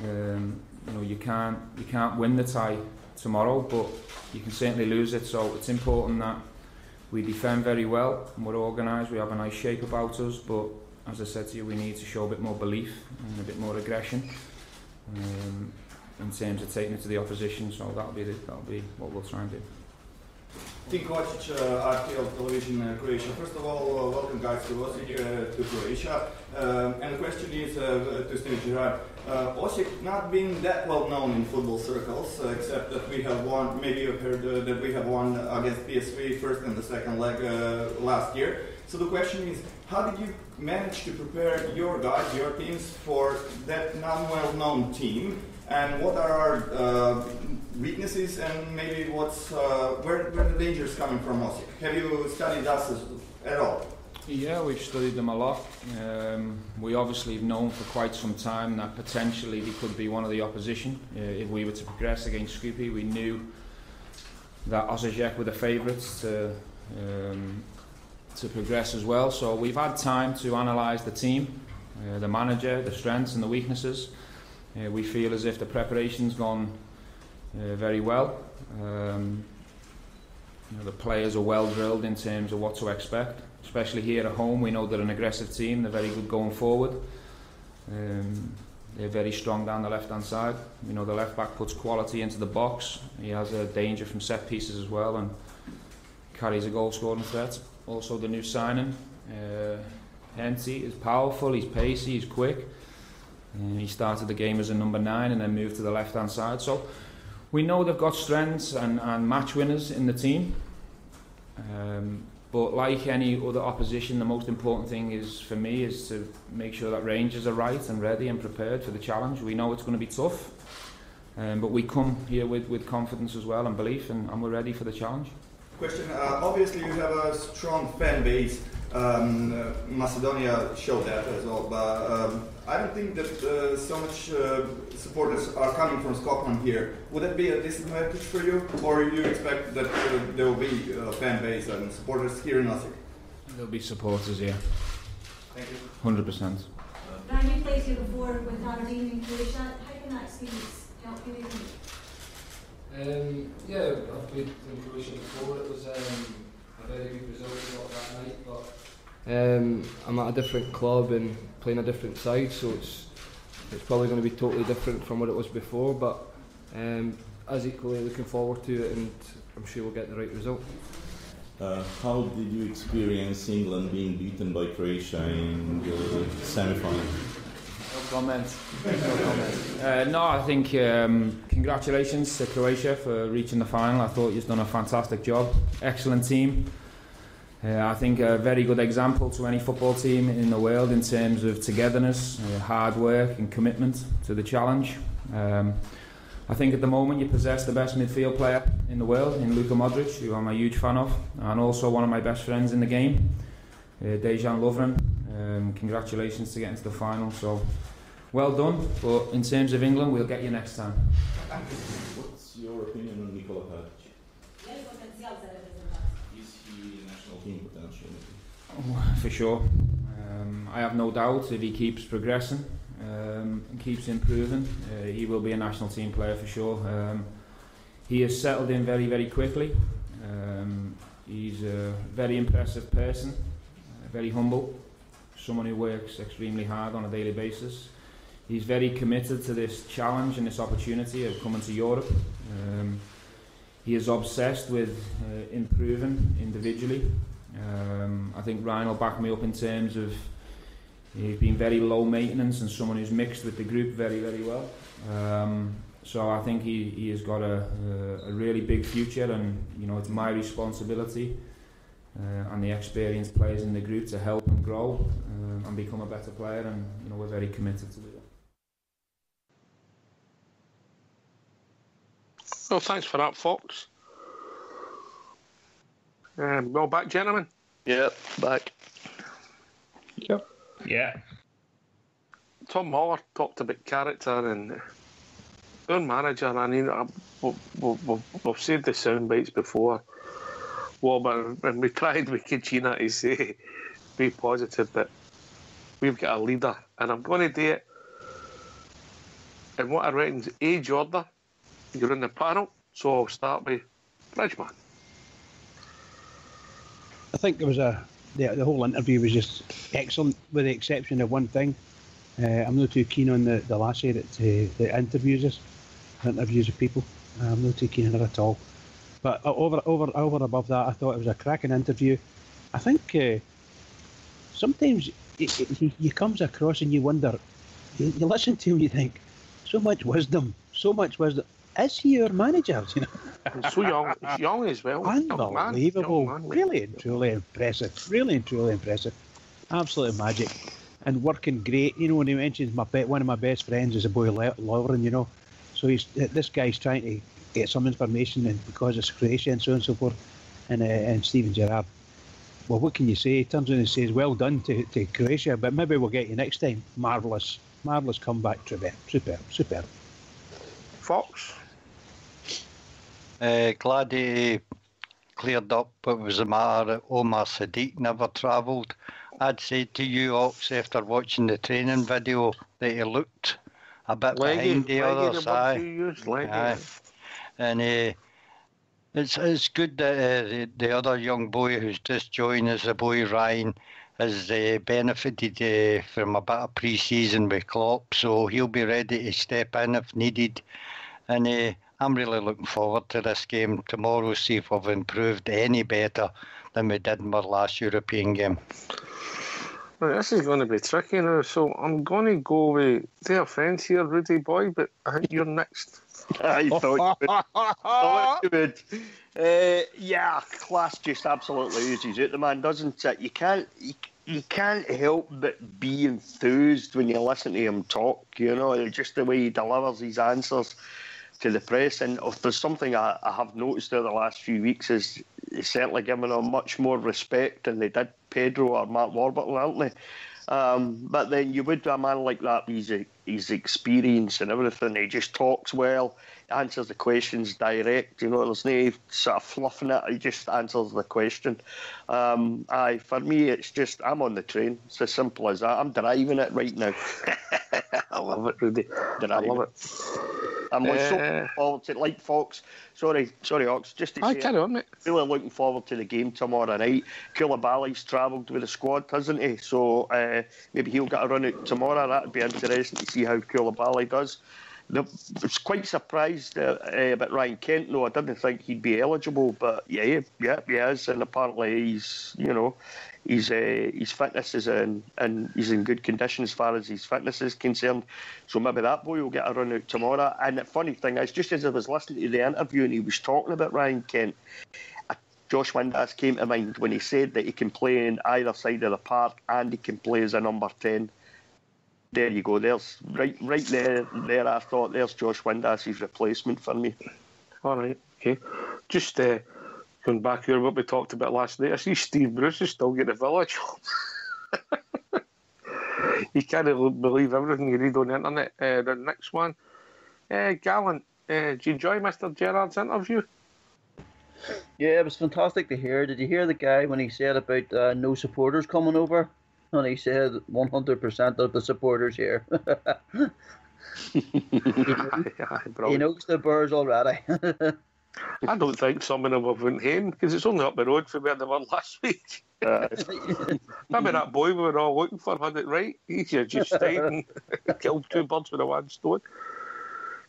You can't win the tie tomorrow, but you can certainly lose it. So it's important that We defend very well, and we're organised, we have a nice shape about us, but as I said to you, we need to show a bit more belief and a bit more aggression in terms of taking it to the opposition, so that'll be what we'll try and do. Tim Kovacic, RTL Television Croatia. First of all, welcome guys to Osijek, to Croatia. And the question is to Steve Gerrard. Osijek not being that well known in football circles, except that we have won, maybe you've heard that we have won against PSV first and the second leg last year. So the question is, how did you manage to prepare your guys, your teams, for that non-well-known team? And what are our weaknesses, and maybe where the danger is coming from Osijek? Have you studied us at all? Yeah, we've studied them a lot. We obviously have known for quite some time that potentially they could be one of the opposition. If we were to progress against Skopje, we knew that Osijek were the favourites to progress as well. So we've had time to analyse the team, the manager, the strengths and the weaknesses. We feel as if the preparation's gone very well. The players are well drilled in terms of what to expect, especially here at home. We know they're an aggressive team, they're very good going forward. They're very strong down the left hand side. We know the left back puts quality into the box. He has a danger from set pieces as well and carries a goal scoring threat. Also the new signing, Henty, is powerful, he's pacey, he's quick. He started the game as a number 9 and then moved to the left hand side. So we know they've got strengths and match winners in the team. But like any other opposition, the most important thing is for me is to make sure that Rangers are right and ready and prepared for the challenge. We know it's going to be tough, but we come here with confidence as well and belief, and we're ready for the challenge. Question, obviously you have a strong fan base. Macedonia showed that as well, but I don't think that so much supporters are coming from Scotland here. Would that be a disadvantage for you, or you expect that there will be a fan base and supporters here in Osijek? There'll be supporters here. Thank you. 100%. Ryan, you played here before with Aberdeen in Croatia. How can that experience help you? Yeah, I've played in Croatia before. It was a very good result that night, but I'm at a different club and playing a different side, so it's probably going to be totally different from what it was before, but as equally looking forward to it, and I'm sure we'll get the right result. How did you experience England being beaten by Croatia in the semi-final? No comment. No, I think congratulations to Croatia for reaching the final. I thought you've done a fantastic job. Excellent team. I think a very good example to any football team in the world in terms of togetherness, hard work and commitment to the challenge. I think at the moment you possess the best midfield player in the world in Luka Modric, who I'm a huge fan of, and also one of my best friends in the game, Dejan Lovren. Congratulations to getting to the final. So well done, but in terms of England, we'll get you next time. What's your opinion on Nikola Karic? Is he national team potential? For sure. I have no doubt if he keeps progressing and keeps improving, he will be a national team player for sure. He has settled in very, very quickly. He's a very impressive person, very humble, someone who works extremely hard on a daily basis. He's very committed to this challenge and this opportunity of coming to Europe. He is obsessed with improving individually. I think Ryan will back me up in terms of he's been very low maintenance and someone who's mixed with the group very, very well. So I think he has got a really big future, and it's my responsibility and the experienced players in the group to help him grow and become a better player, and we're very committed to do that. Well, thanks for that, Fox. Well back, gentlemen? Yeah, back. Yep. Yeah. Tom Muller talked about character and our manager. I mean, we've said the sound bites before. Well, but when we tried with Kachina to say, be positive, but we've got a leader, and I'm going to do it in what I reckon's age order. You're in the panel, so I'll start with Bridgeman. I think there was the whole interview was just excellent, with the exception of one thing. I'm not too keen on the lassie that interviews us, interviews of people. I'm not too keen on her at all. But over above that, I thought it was a cracking interview. I think sometimes he comes across and you wonder, you listen to him, you think, so much wisdom. Is he your manager? You know? He's so young. He's young as well. Unbelievable. Young man. Really and truly impressive. Absolute magic. And working great. You know, when he mentions one of my best friends is a boy Lauren, you know. So this guy's trying to get some information, and because it's Croatia and so on and so forth. And Steven Gerrard, well, what can you say? He turns around and says, well done to Croatia, but maybe we'll get you next time. Marvellous comeback. Superb. Fox? Glad he cleared up it was a matter that Omar Sadiq never travelled. I'd said to you, Ox, after watching the training video, that he looked a bit behind the others. Aye. And it's good that the other young boy who's just joined us, the boy Ryan, has benefited from a bit of pre-season with Klopp, so he'll be ready to step in if needed. And I'm really looking forward to this game tomorrow, see if we've improved any better than we did in our last European game. Right, this is going to be tricky now, so I'm going to go with their friends here, Rudy boy, but I think you're next. I thought you would. Yeah, class just absolutely oozes out the man, doesn't it? You can't help but be enthused when you listen to him talk, you know, just the way he delivers his answers to the press. And if there's something I have noticed over the last few weeks is certainly giving him much more respect than they did Pedro or Matt Warburton, aren't they? But then you would a man like that, his experience and everything, he just talks well, answers the questions direct, you know, there's no sort of fluffing it, he just answers the question. For me, it's just, I'm on the train, it's as simple as that. I'm driving it right now. I love it, Rudy. I love it. I'm so forward to it, like Fox. Sorry, Ox. Just to say, carry on, mate. Really looking forward to the game tomorrow night. Koulibaly's travelled with the squad, hasn't he? So maybe he'll get a run out tomorrow. That'd be interesting to see how Koulibaly does. I was quite surprised about Ryan Kent. No, I didn't think he'd be eligible, but yeah, he is, and apparently he's, you know, his fitness is in, and he's in good condition as far as his fitness is concerned. So maybe that boy will get a run out tomorrow. And the funny thing is, just as I was listening to the interview and he was talking about Ryan Kent, Josh Windass came to mind when he said that he can play in either side of the park and he can play as a number 10. There you go. There's right there. I thought there's Josh Windass's replacement for me. All right, okay. Just going back here, what we talked about last night. I see Steve Bruce is still getting the village. You can't believe everything you read on the internet. The next one, Gallant. Did you enjoy Mr. Gerrard's interview? Yeah, it was fantastic to hear. Did you hear the guy when he said about no supporters coming over? And he said 100% of the supporters here. He knows the Bears already. I don't think some of them have went home because it's only up the road from where they were last week. Maybe that boy we were all looking for had it right. He should just stayed and killed two birds with a one stone.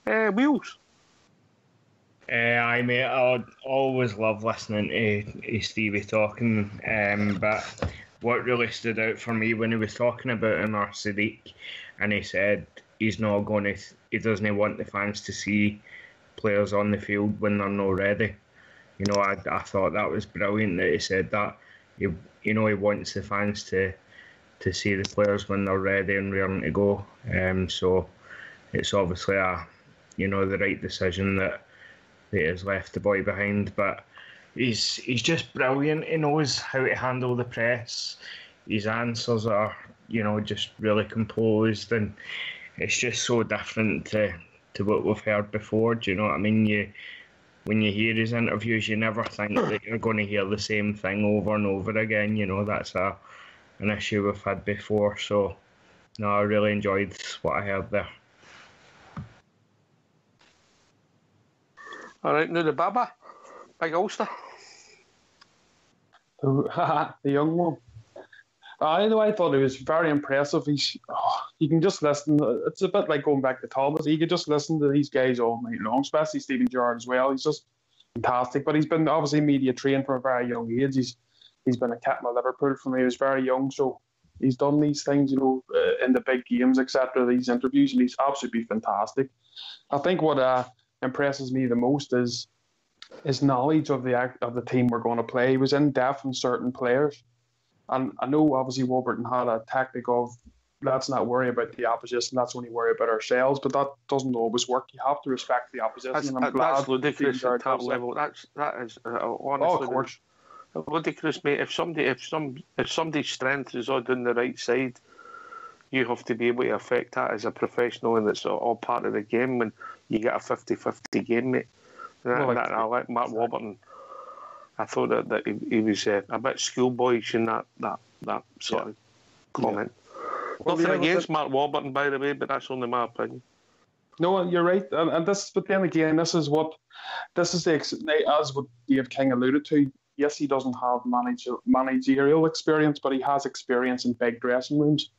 Wheels. I mate, I always love listening to Stevie talking, but what really stood out for me when he was talking about Omar Sadiq, and he said he doesn't want the fans to see players on the field when they're not ready. You know, I thought that was brilliant that he said that. He wants the fans to see the players when they're ready and raring to go. So it's obviously the right decision that he has left the boy behind, but he's just brilliant. He knows how to handle the press. His answers are, just really composed, and it's just so different to what we've heard before. Do you know what I mean? When you hear his interviews, you never think that you're going to hear the same thing over and over again. That's an issue we've had before. So, no, I really enjoyed what I heard there. All right, now the Baba, Big Ulster. The young one. I thought he was very impressive. You can just listen. It's a bit like going back to Thomas. You could just listen to these guys all night long, especially Stephen Gerrard as well. He's just fantastic. But he's been obviously media trained from a very young age. He's been a captain of Liverpool from when he was very young. So he's done these things, in the big games, etc. These interviews, and he's absolutely fantastic. I think what impresses me the most is his knowledge of the team we're going to play. He was in depth on certain players. And I know, obviously, Warburton had a tactic of let's not worry about the opposition, let's only worry about ourselves, but that doesn't always work. You have to respect the opposition. That's ludicrous at top level. That is honestly, of course, ludicrous, mate. If somebody's strength is all down the right side, you have to be able to affect that as a professional, and it's all part of the game when you get a 50-50 game, mate. I like Mark Warburton. I thought that he was a bit schoolboyish in that sort of comment. Well, nothing against Mark Warburton, by the way, but that's only my opinion. No, you're right, and but then again, this is as what Dave King alluded to. Yes, he doesn't have managerial experience, but he has experience in big dressing rooms,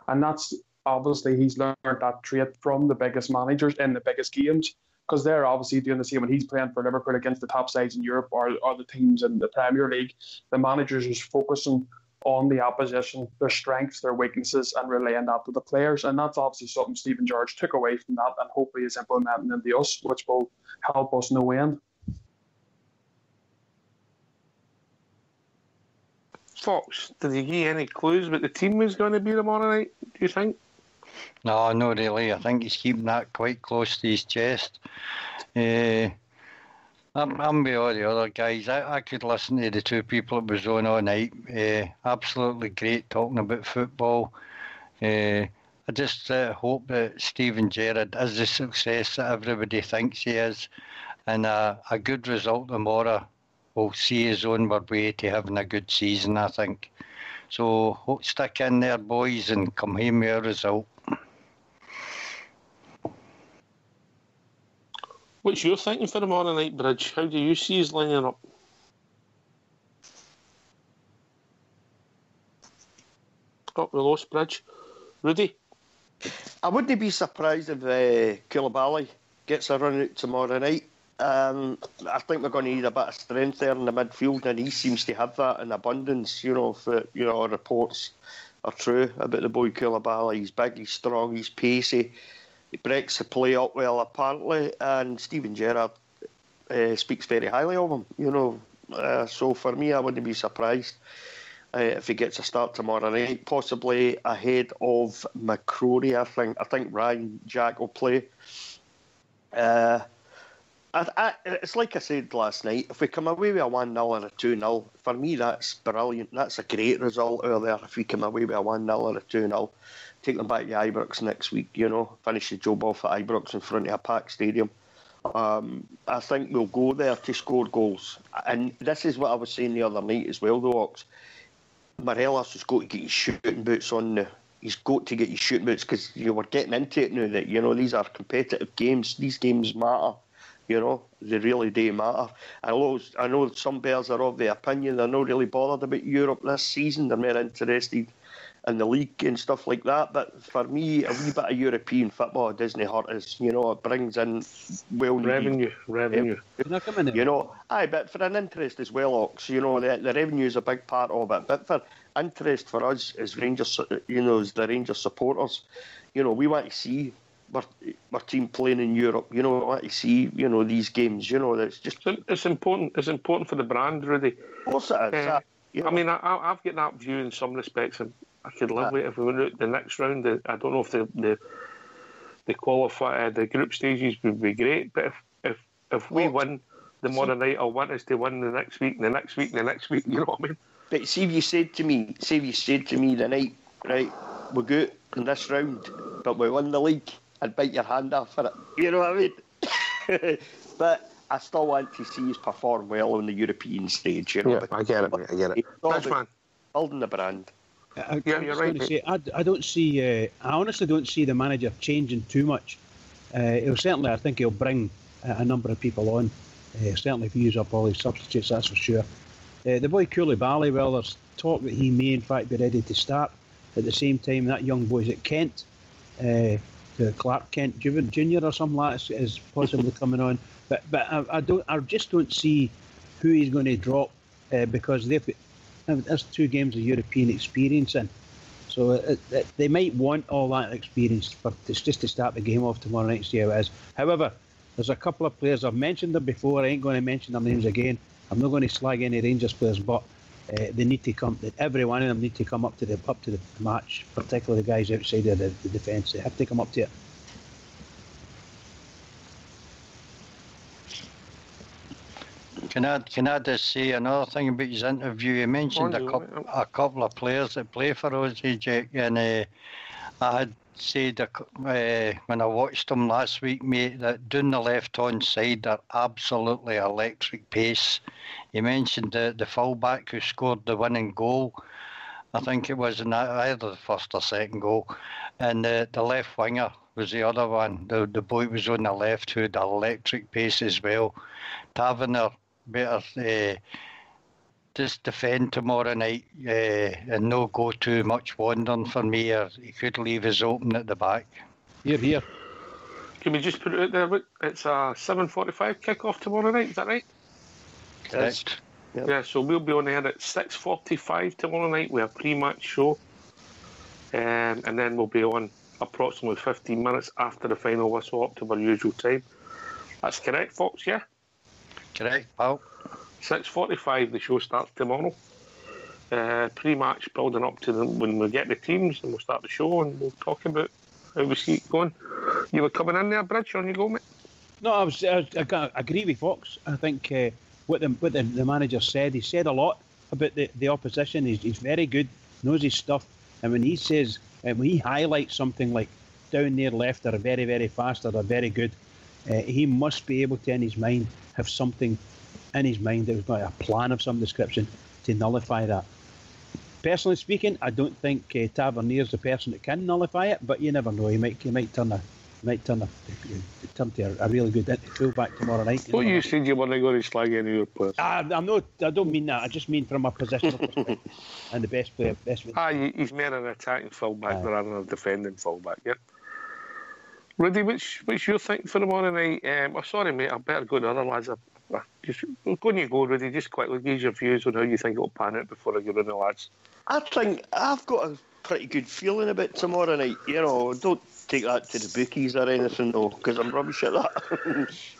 and that's obviously he's learned that trait from the biggest managers in the biggest games. Because they're obviously doing the same when he's playing for Liverpool against the top sides in Europe or the teams in the Premier League. The managers is focusing on the opposition, their strengths, their weaknesses, and relaying that to the players. And that's obviously something Stephen Gerrard took away from that and hopefully is implementing into us, which will help us no end. Fox, did he give any clues what the team was going to be tomorrow night, do you think? No, not really. I think he's keeping that quite close to his chest. I'm with all the other guys. I could listen to the two people that was on all night. Absolutely great talking about football. I just hope that Steven Gerrard is the success that everybody thinks he is. And a good result tomorrow will see his onward way to having a good season, I think. So stick in there, boys, and come home with a result. What's your thinking for tomorrow night, Bridge? How do you see his lining up? Oh, we lost Bridge. Rudy? I wouldn't be surprised if Koulibaly gets a run out tomorrow night. I think we're going to need a bit of strength there in the midfield, and he seems to have that in abundance. If reports are true about the boy Koulibaly. He's big, he's strong, he's pacey. He breaks the play up well, apparently, and Steven Gerrard speaks very highly of him. So for me, I wouldn't be surprised if he gets a start tomorrow night, possibly ahead of McCrory. I think Ryan Jack will play. It's like I said last night, if we come away with a 1-0 or a 2-0, for me that's brilliant. That's a great result out there if we come away with a 1-0 or a 2-0. Take them back to Ibrox next week, finish the job off at Ibrox in front of a packed stadium. I think we'll go there to score goals. And this is what I was saying the other night as well, though, Ox. Morelos has got to get his shooting boots on. He's got to get his shooting boots because we're getting into it now that, these are competitive games. These games matter. They really do matter. I know some bears are of the opinion they're not really bothered about Europe this season. They're more interested in the league and stuff like that. But for me, a wee bit of European football doesn't hurt us. It brings in revenue. Aye, but for an interest as well, Ox. The revenue is a big part of it. But for interest for us as Rangers, as the Rangers supporters, we want to see our team playing in Europe. We want to see these games. That's just it's important. It's important for the brand, Rudy. Of course it is. I mean, I've got that view in some respects, and I could live with it if we went out the next round. I don't know if the qualify the group stages would be great, but if we win tomorrow night, I want us to win the next week, and the next week, and the next week. You know what I mean? But see if you said to me the night, right, we're good in this round, but we win the league, I'd bite your hand off for it. You know what I mean? But I still want to see us perform well on the European stage. Yeah, I get it, mate. I get it. Thanks, man. Building the brand. You're right. I don't see. I honestly don't see the manager changing too much. He'll certainly. I think he'll bring a number of people on. Certainly, if he use up all his substitutes, that's for sure. The boy Koulibaly, well, there's talk that he may in fact be ready to start. At the same time, that young boy's at Kent, Clark Kent Junior or something like that is possibly coming on. But I just don't see who he's going to drop because there's 2 games of European experience in. So they might want all that experience just to start the game off tomorrow night, see how it is. However, there's a couple of players, I've mentioned them before, I ain't going to mention their names again. I'm not going to slag any Rangers players, but they need to come. Every one of them need to come up to the match, particularly the guys outside of the defence. They have to come up to it. Can I just say another thing about his interview? He mentioned a couple of players that play for us, Jack, and I had said when I watched them last week, mate, that down the left-hand side, they're absolutely electric pace. He mentioned the fullback who scored the winning goal. I think it was in either the first or second goal. And the left winger was the other one. The boy was on the left who had electric pace as well. Taverner better just defend tomorrow night and not go too much wandering for me, or he could leave us open at the back. Here. Can we just put it out there? It's a 7:45 kick-off tomorrow night, is that right? Correct. Yep. Yeah, so we'll be on air at 6:45 tomorrow night with a pre-match show. And then we'll be on approximately 15 minutes after the final whistle up to our usual time. That's correct, Fox, yeah? Correct, pal. 6:45 the show starts tomorrow. Pre-match building up to when we get the teams, and we'll start the show and we'll talk about how we see it going. You were coming in there, Bridge, on you go, mate? No, I agree with Fox. I think what the manager said, he said a lot about the opposition. He's very good, knows his stuff, and when he says, when he highlights something like down near left, they're very, very fast, or they're very good, he must be able to, in his mind, have something in his mind that was got a plan of some description to nullify that. Personally speaking, I don't think Tavernier's the person that can nullify it, but you never know. He might turn to a really good fullback tomorrow night. Well, you said you weren't going to slag any of your players. I don't mean that. I just mean from a positional perspective and the best player. He's more an attacking fullback rather than a defending fullback. Yeah. Rudy, what's your thinking for tomorrow night? Sorry, mate. I better go to the other lads. When you go, Rudy, just quickly give your views on how you think it'll pan out before I go in the lads. I think I've got a pretty good feeling about tomorrow night. You know, don't take that to the bookies or anything, though, because I'm rubbish at that.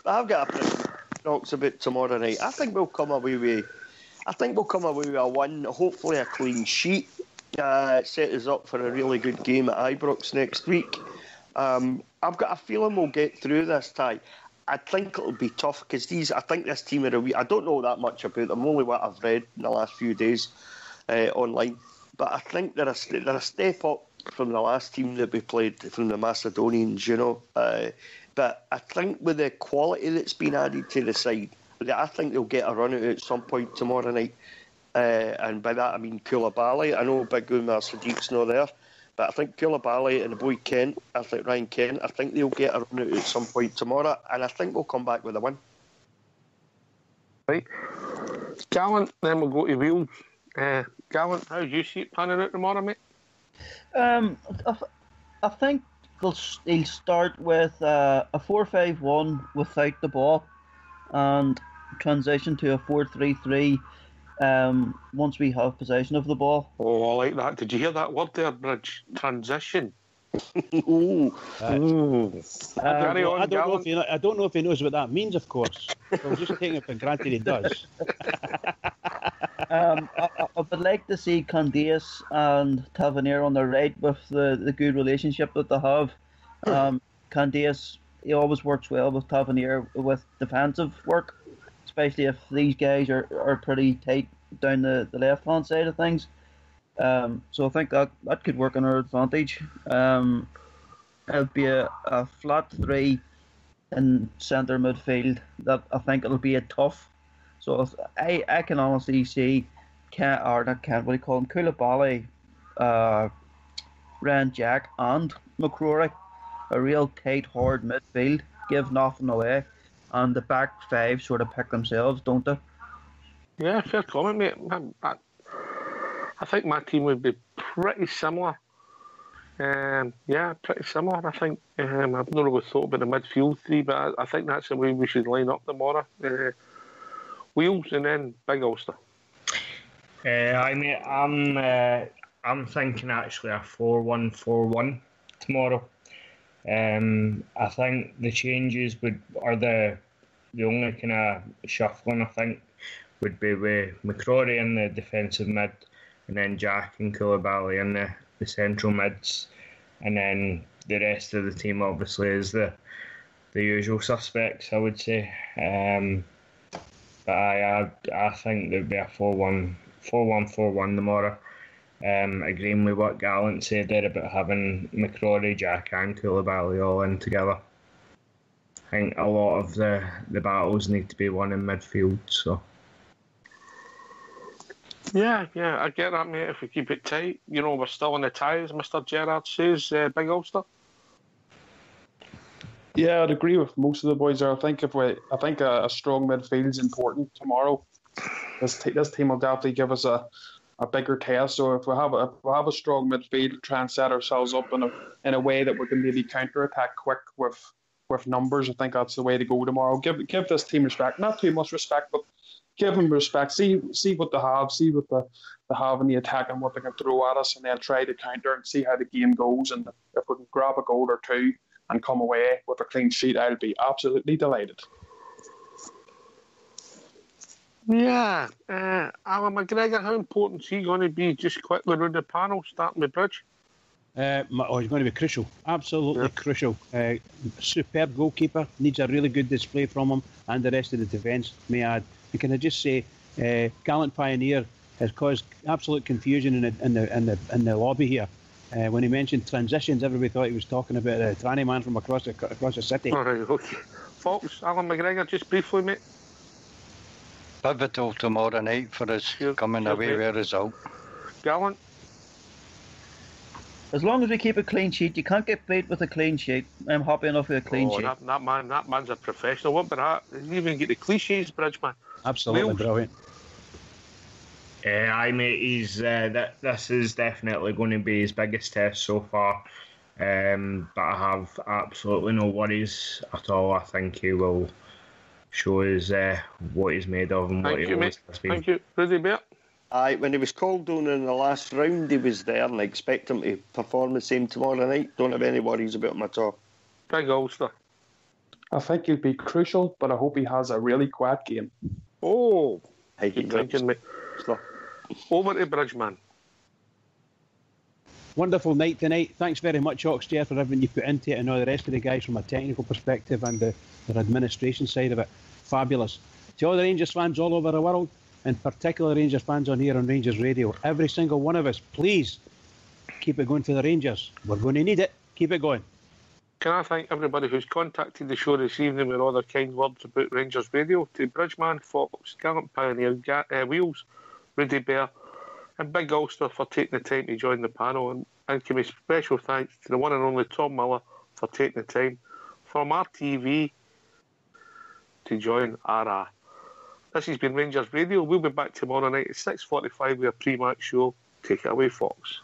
But I've got a pretty good thoughts about tomorrow night. I think we'll come away with a win, hopefully a clean sheet. Set us up for a really good game at Ibrox next week. I've got a feeling we'll get through this tie. I think it'll be tough because I think this team are I don't know that much about them, only what I've read in the last few days online. But I think they're a step up from the last team that we played, from the Macedonians, you know. But I think with the quality that's been added to the side, I think they'll get a run at some point tomorrow night. And by that I mean Koulibaly. I know Big Umar Sadiq's not there. But I think Koulibaly and the boy Kent, Ryan Kent, I think they'll get a run out at some point tomorrow, and I think we'll come back with a win. Right. Gallant, then we'll go to Wales. Gallant, how do you see it panning out tomorrow, mate? I think they'll start with a 4-5-1 without the ball and transition to a 4-3-3 once we have possession of the ball. Oh, I like that. Did you hear that word there, Bridge? Transition. I don't know if he knows what that means, of course. I'm just taking it for granted he does. I would like to see Candias and Tavernier on the right with the good relationship that they have. Candias, he always works well with Tavernier with defensive work, especially if these guys are pretty tight down the left-hand side of things. So I think that could work in our advantage. It'll be a flat 3 in centre midfield. That I think it'll be a tough. So I can honestly see Koulibaly, Ryan Jack and McCrory, a real tight, hard midfield, give nothing away, and the back 5 sort of pick themselves, don't they? Yeah, fair comment, mate. I think my team would be pretty similar. Pretty similar. I think I've not really thought about the midfield three, but I think that's the way we should line up tomorrow. Wheels and then Big Ulster. I'm thinking actually a 4-1-4-1 tomorrow. I think the changes are the only kind of shuffling I think would be with McCrory in the defensive mid, and then Jack and Koulibaly in the central mids, and then the rest of the team obviously is the usual suspects, I would say. But I think there'd be a 4-1-4-1 tomorrow. Agreeing with what Gallant said there about having McCrory, Jack and Koulibaly all in together. I think a lot of the battles need to be won in midfield. So Yeah, I get that, mate. If we keep it tight, we're still in the ties, Mr. Gerrard says, Big Ulster. Yeah, I'd agree with most of the boys there. I think a strong midfield is important tomorrow. This team will definitely give us a bigger test. So if we have a strong midfield, try and set ourselves up in a way that we can maybe counter-attack quick with numbers, I think that's the way to go tomorrow. Give this team respect, not too much respect, but give them respect. See what they have, see what they have in the attack and what they can throw at us, and then try to counter and see how the game goes. And if we can grab a goal or two and come away with a clean sheet, I'll be absolutely delighted. Yeah, Alan McGregor, how important is he going to be just quickly around the panel, starting with Bridge? He's going to be crucial, absolutely crucial. Superb goalkeeper, needs a really good display from him, and the rest of the defence, may I add. And can I just say, Gallant Pioneer has caused absolute confusion in the lobby here. When he mentioned transitions, everybody thought he was talking about a tranny man from across the city. All right, okay. Fox, Alan McGregor, just briefly, mate. Pivotal tomorrow night for us coming away with a result. Gallant. As long as we keep a clean sheet, you can't get beat with a clean sheet. I'm happy enough with a clean sheet. That man's a professional. What about that? He even get the cliches, Bridgeman. Absolutely brilliant. He's this is definitely going to be his biggest test so far. But I have absolutely no worries at all. I think he will show us what he's made of and what he always has been. Thank you, Rudy Bear. Aye, when he was called on in the last round, he was there, and I expect him to perform the same tomorrow night. Don't have any worries about him at all. Big Ulster. I think he'll be crucial, but I hope he has a really quiet game. Oh, good thinking, mate. Over to Bridgeman. Wonderful night tonight. Thanks very much, Oxjer, for everything you put into it, and all the rest of the guys from a technical perspective and the administration side of it. Fabulous. To all the Rangers fans all over the world, in particular Rangers fans on here on Rangers Radio, every single one of us, please keep it going for the Rangers. We're going to need it. Keep it going. Can I thank everybody who's contacted the show this evening with all their kind words about Rangers Radio, to Bridgeman, Fox, Gallant Pioneer, Wheels, Rudy Bear and Big Ulster for taking the time to join the panel, and give me special thanks to the one and only Tom Miller for taking the time from RTV to join RA. This has been Rangers Radio. We'll be back tomorrow night at 6:45 with a pre-match show. Take it away, Fox.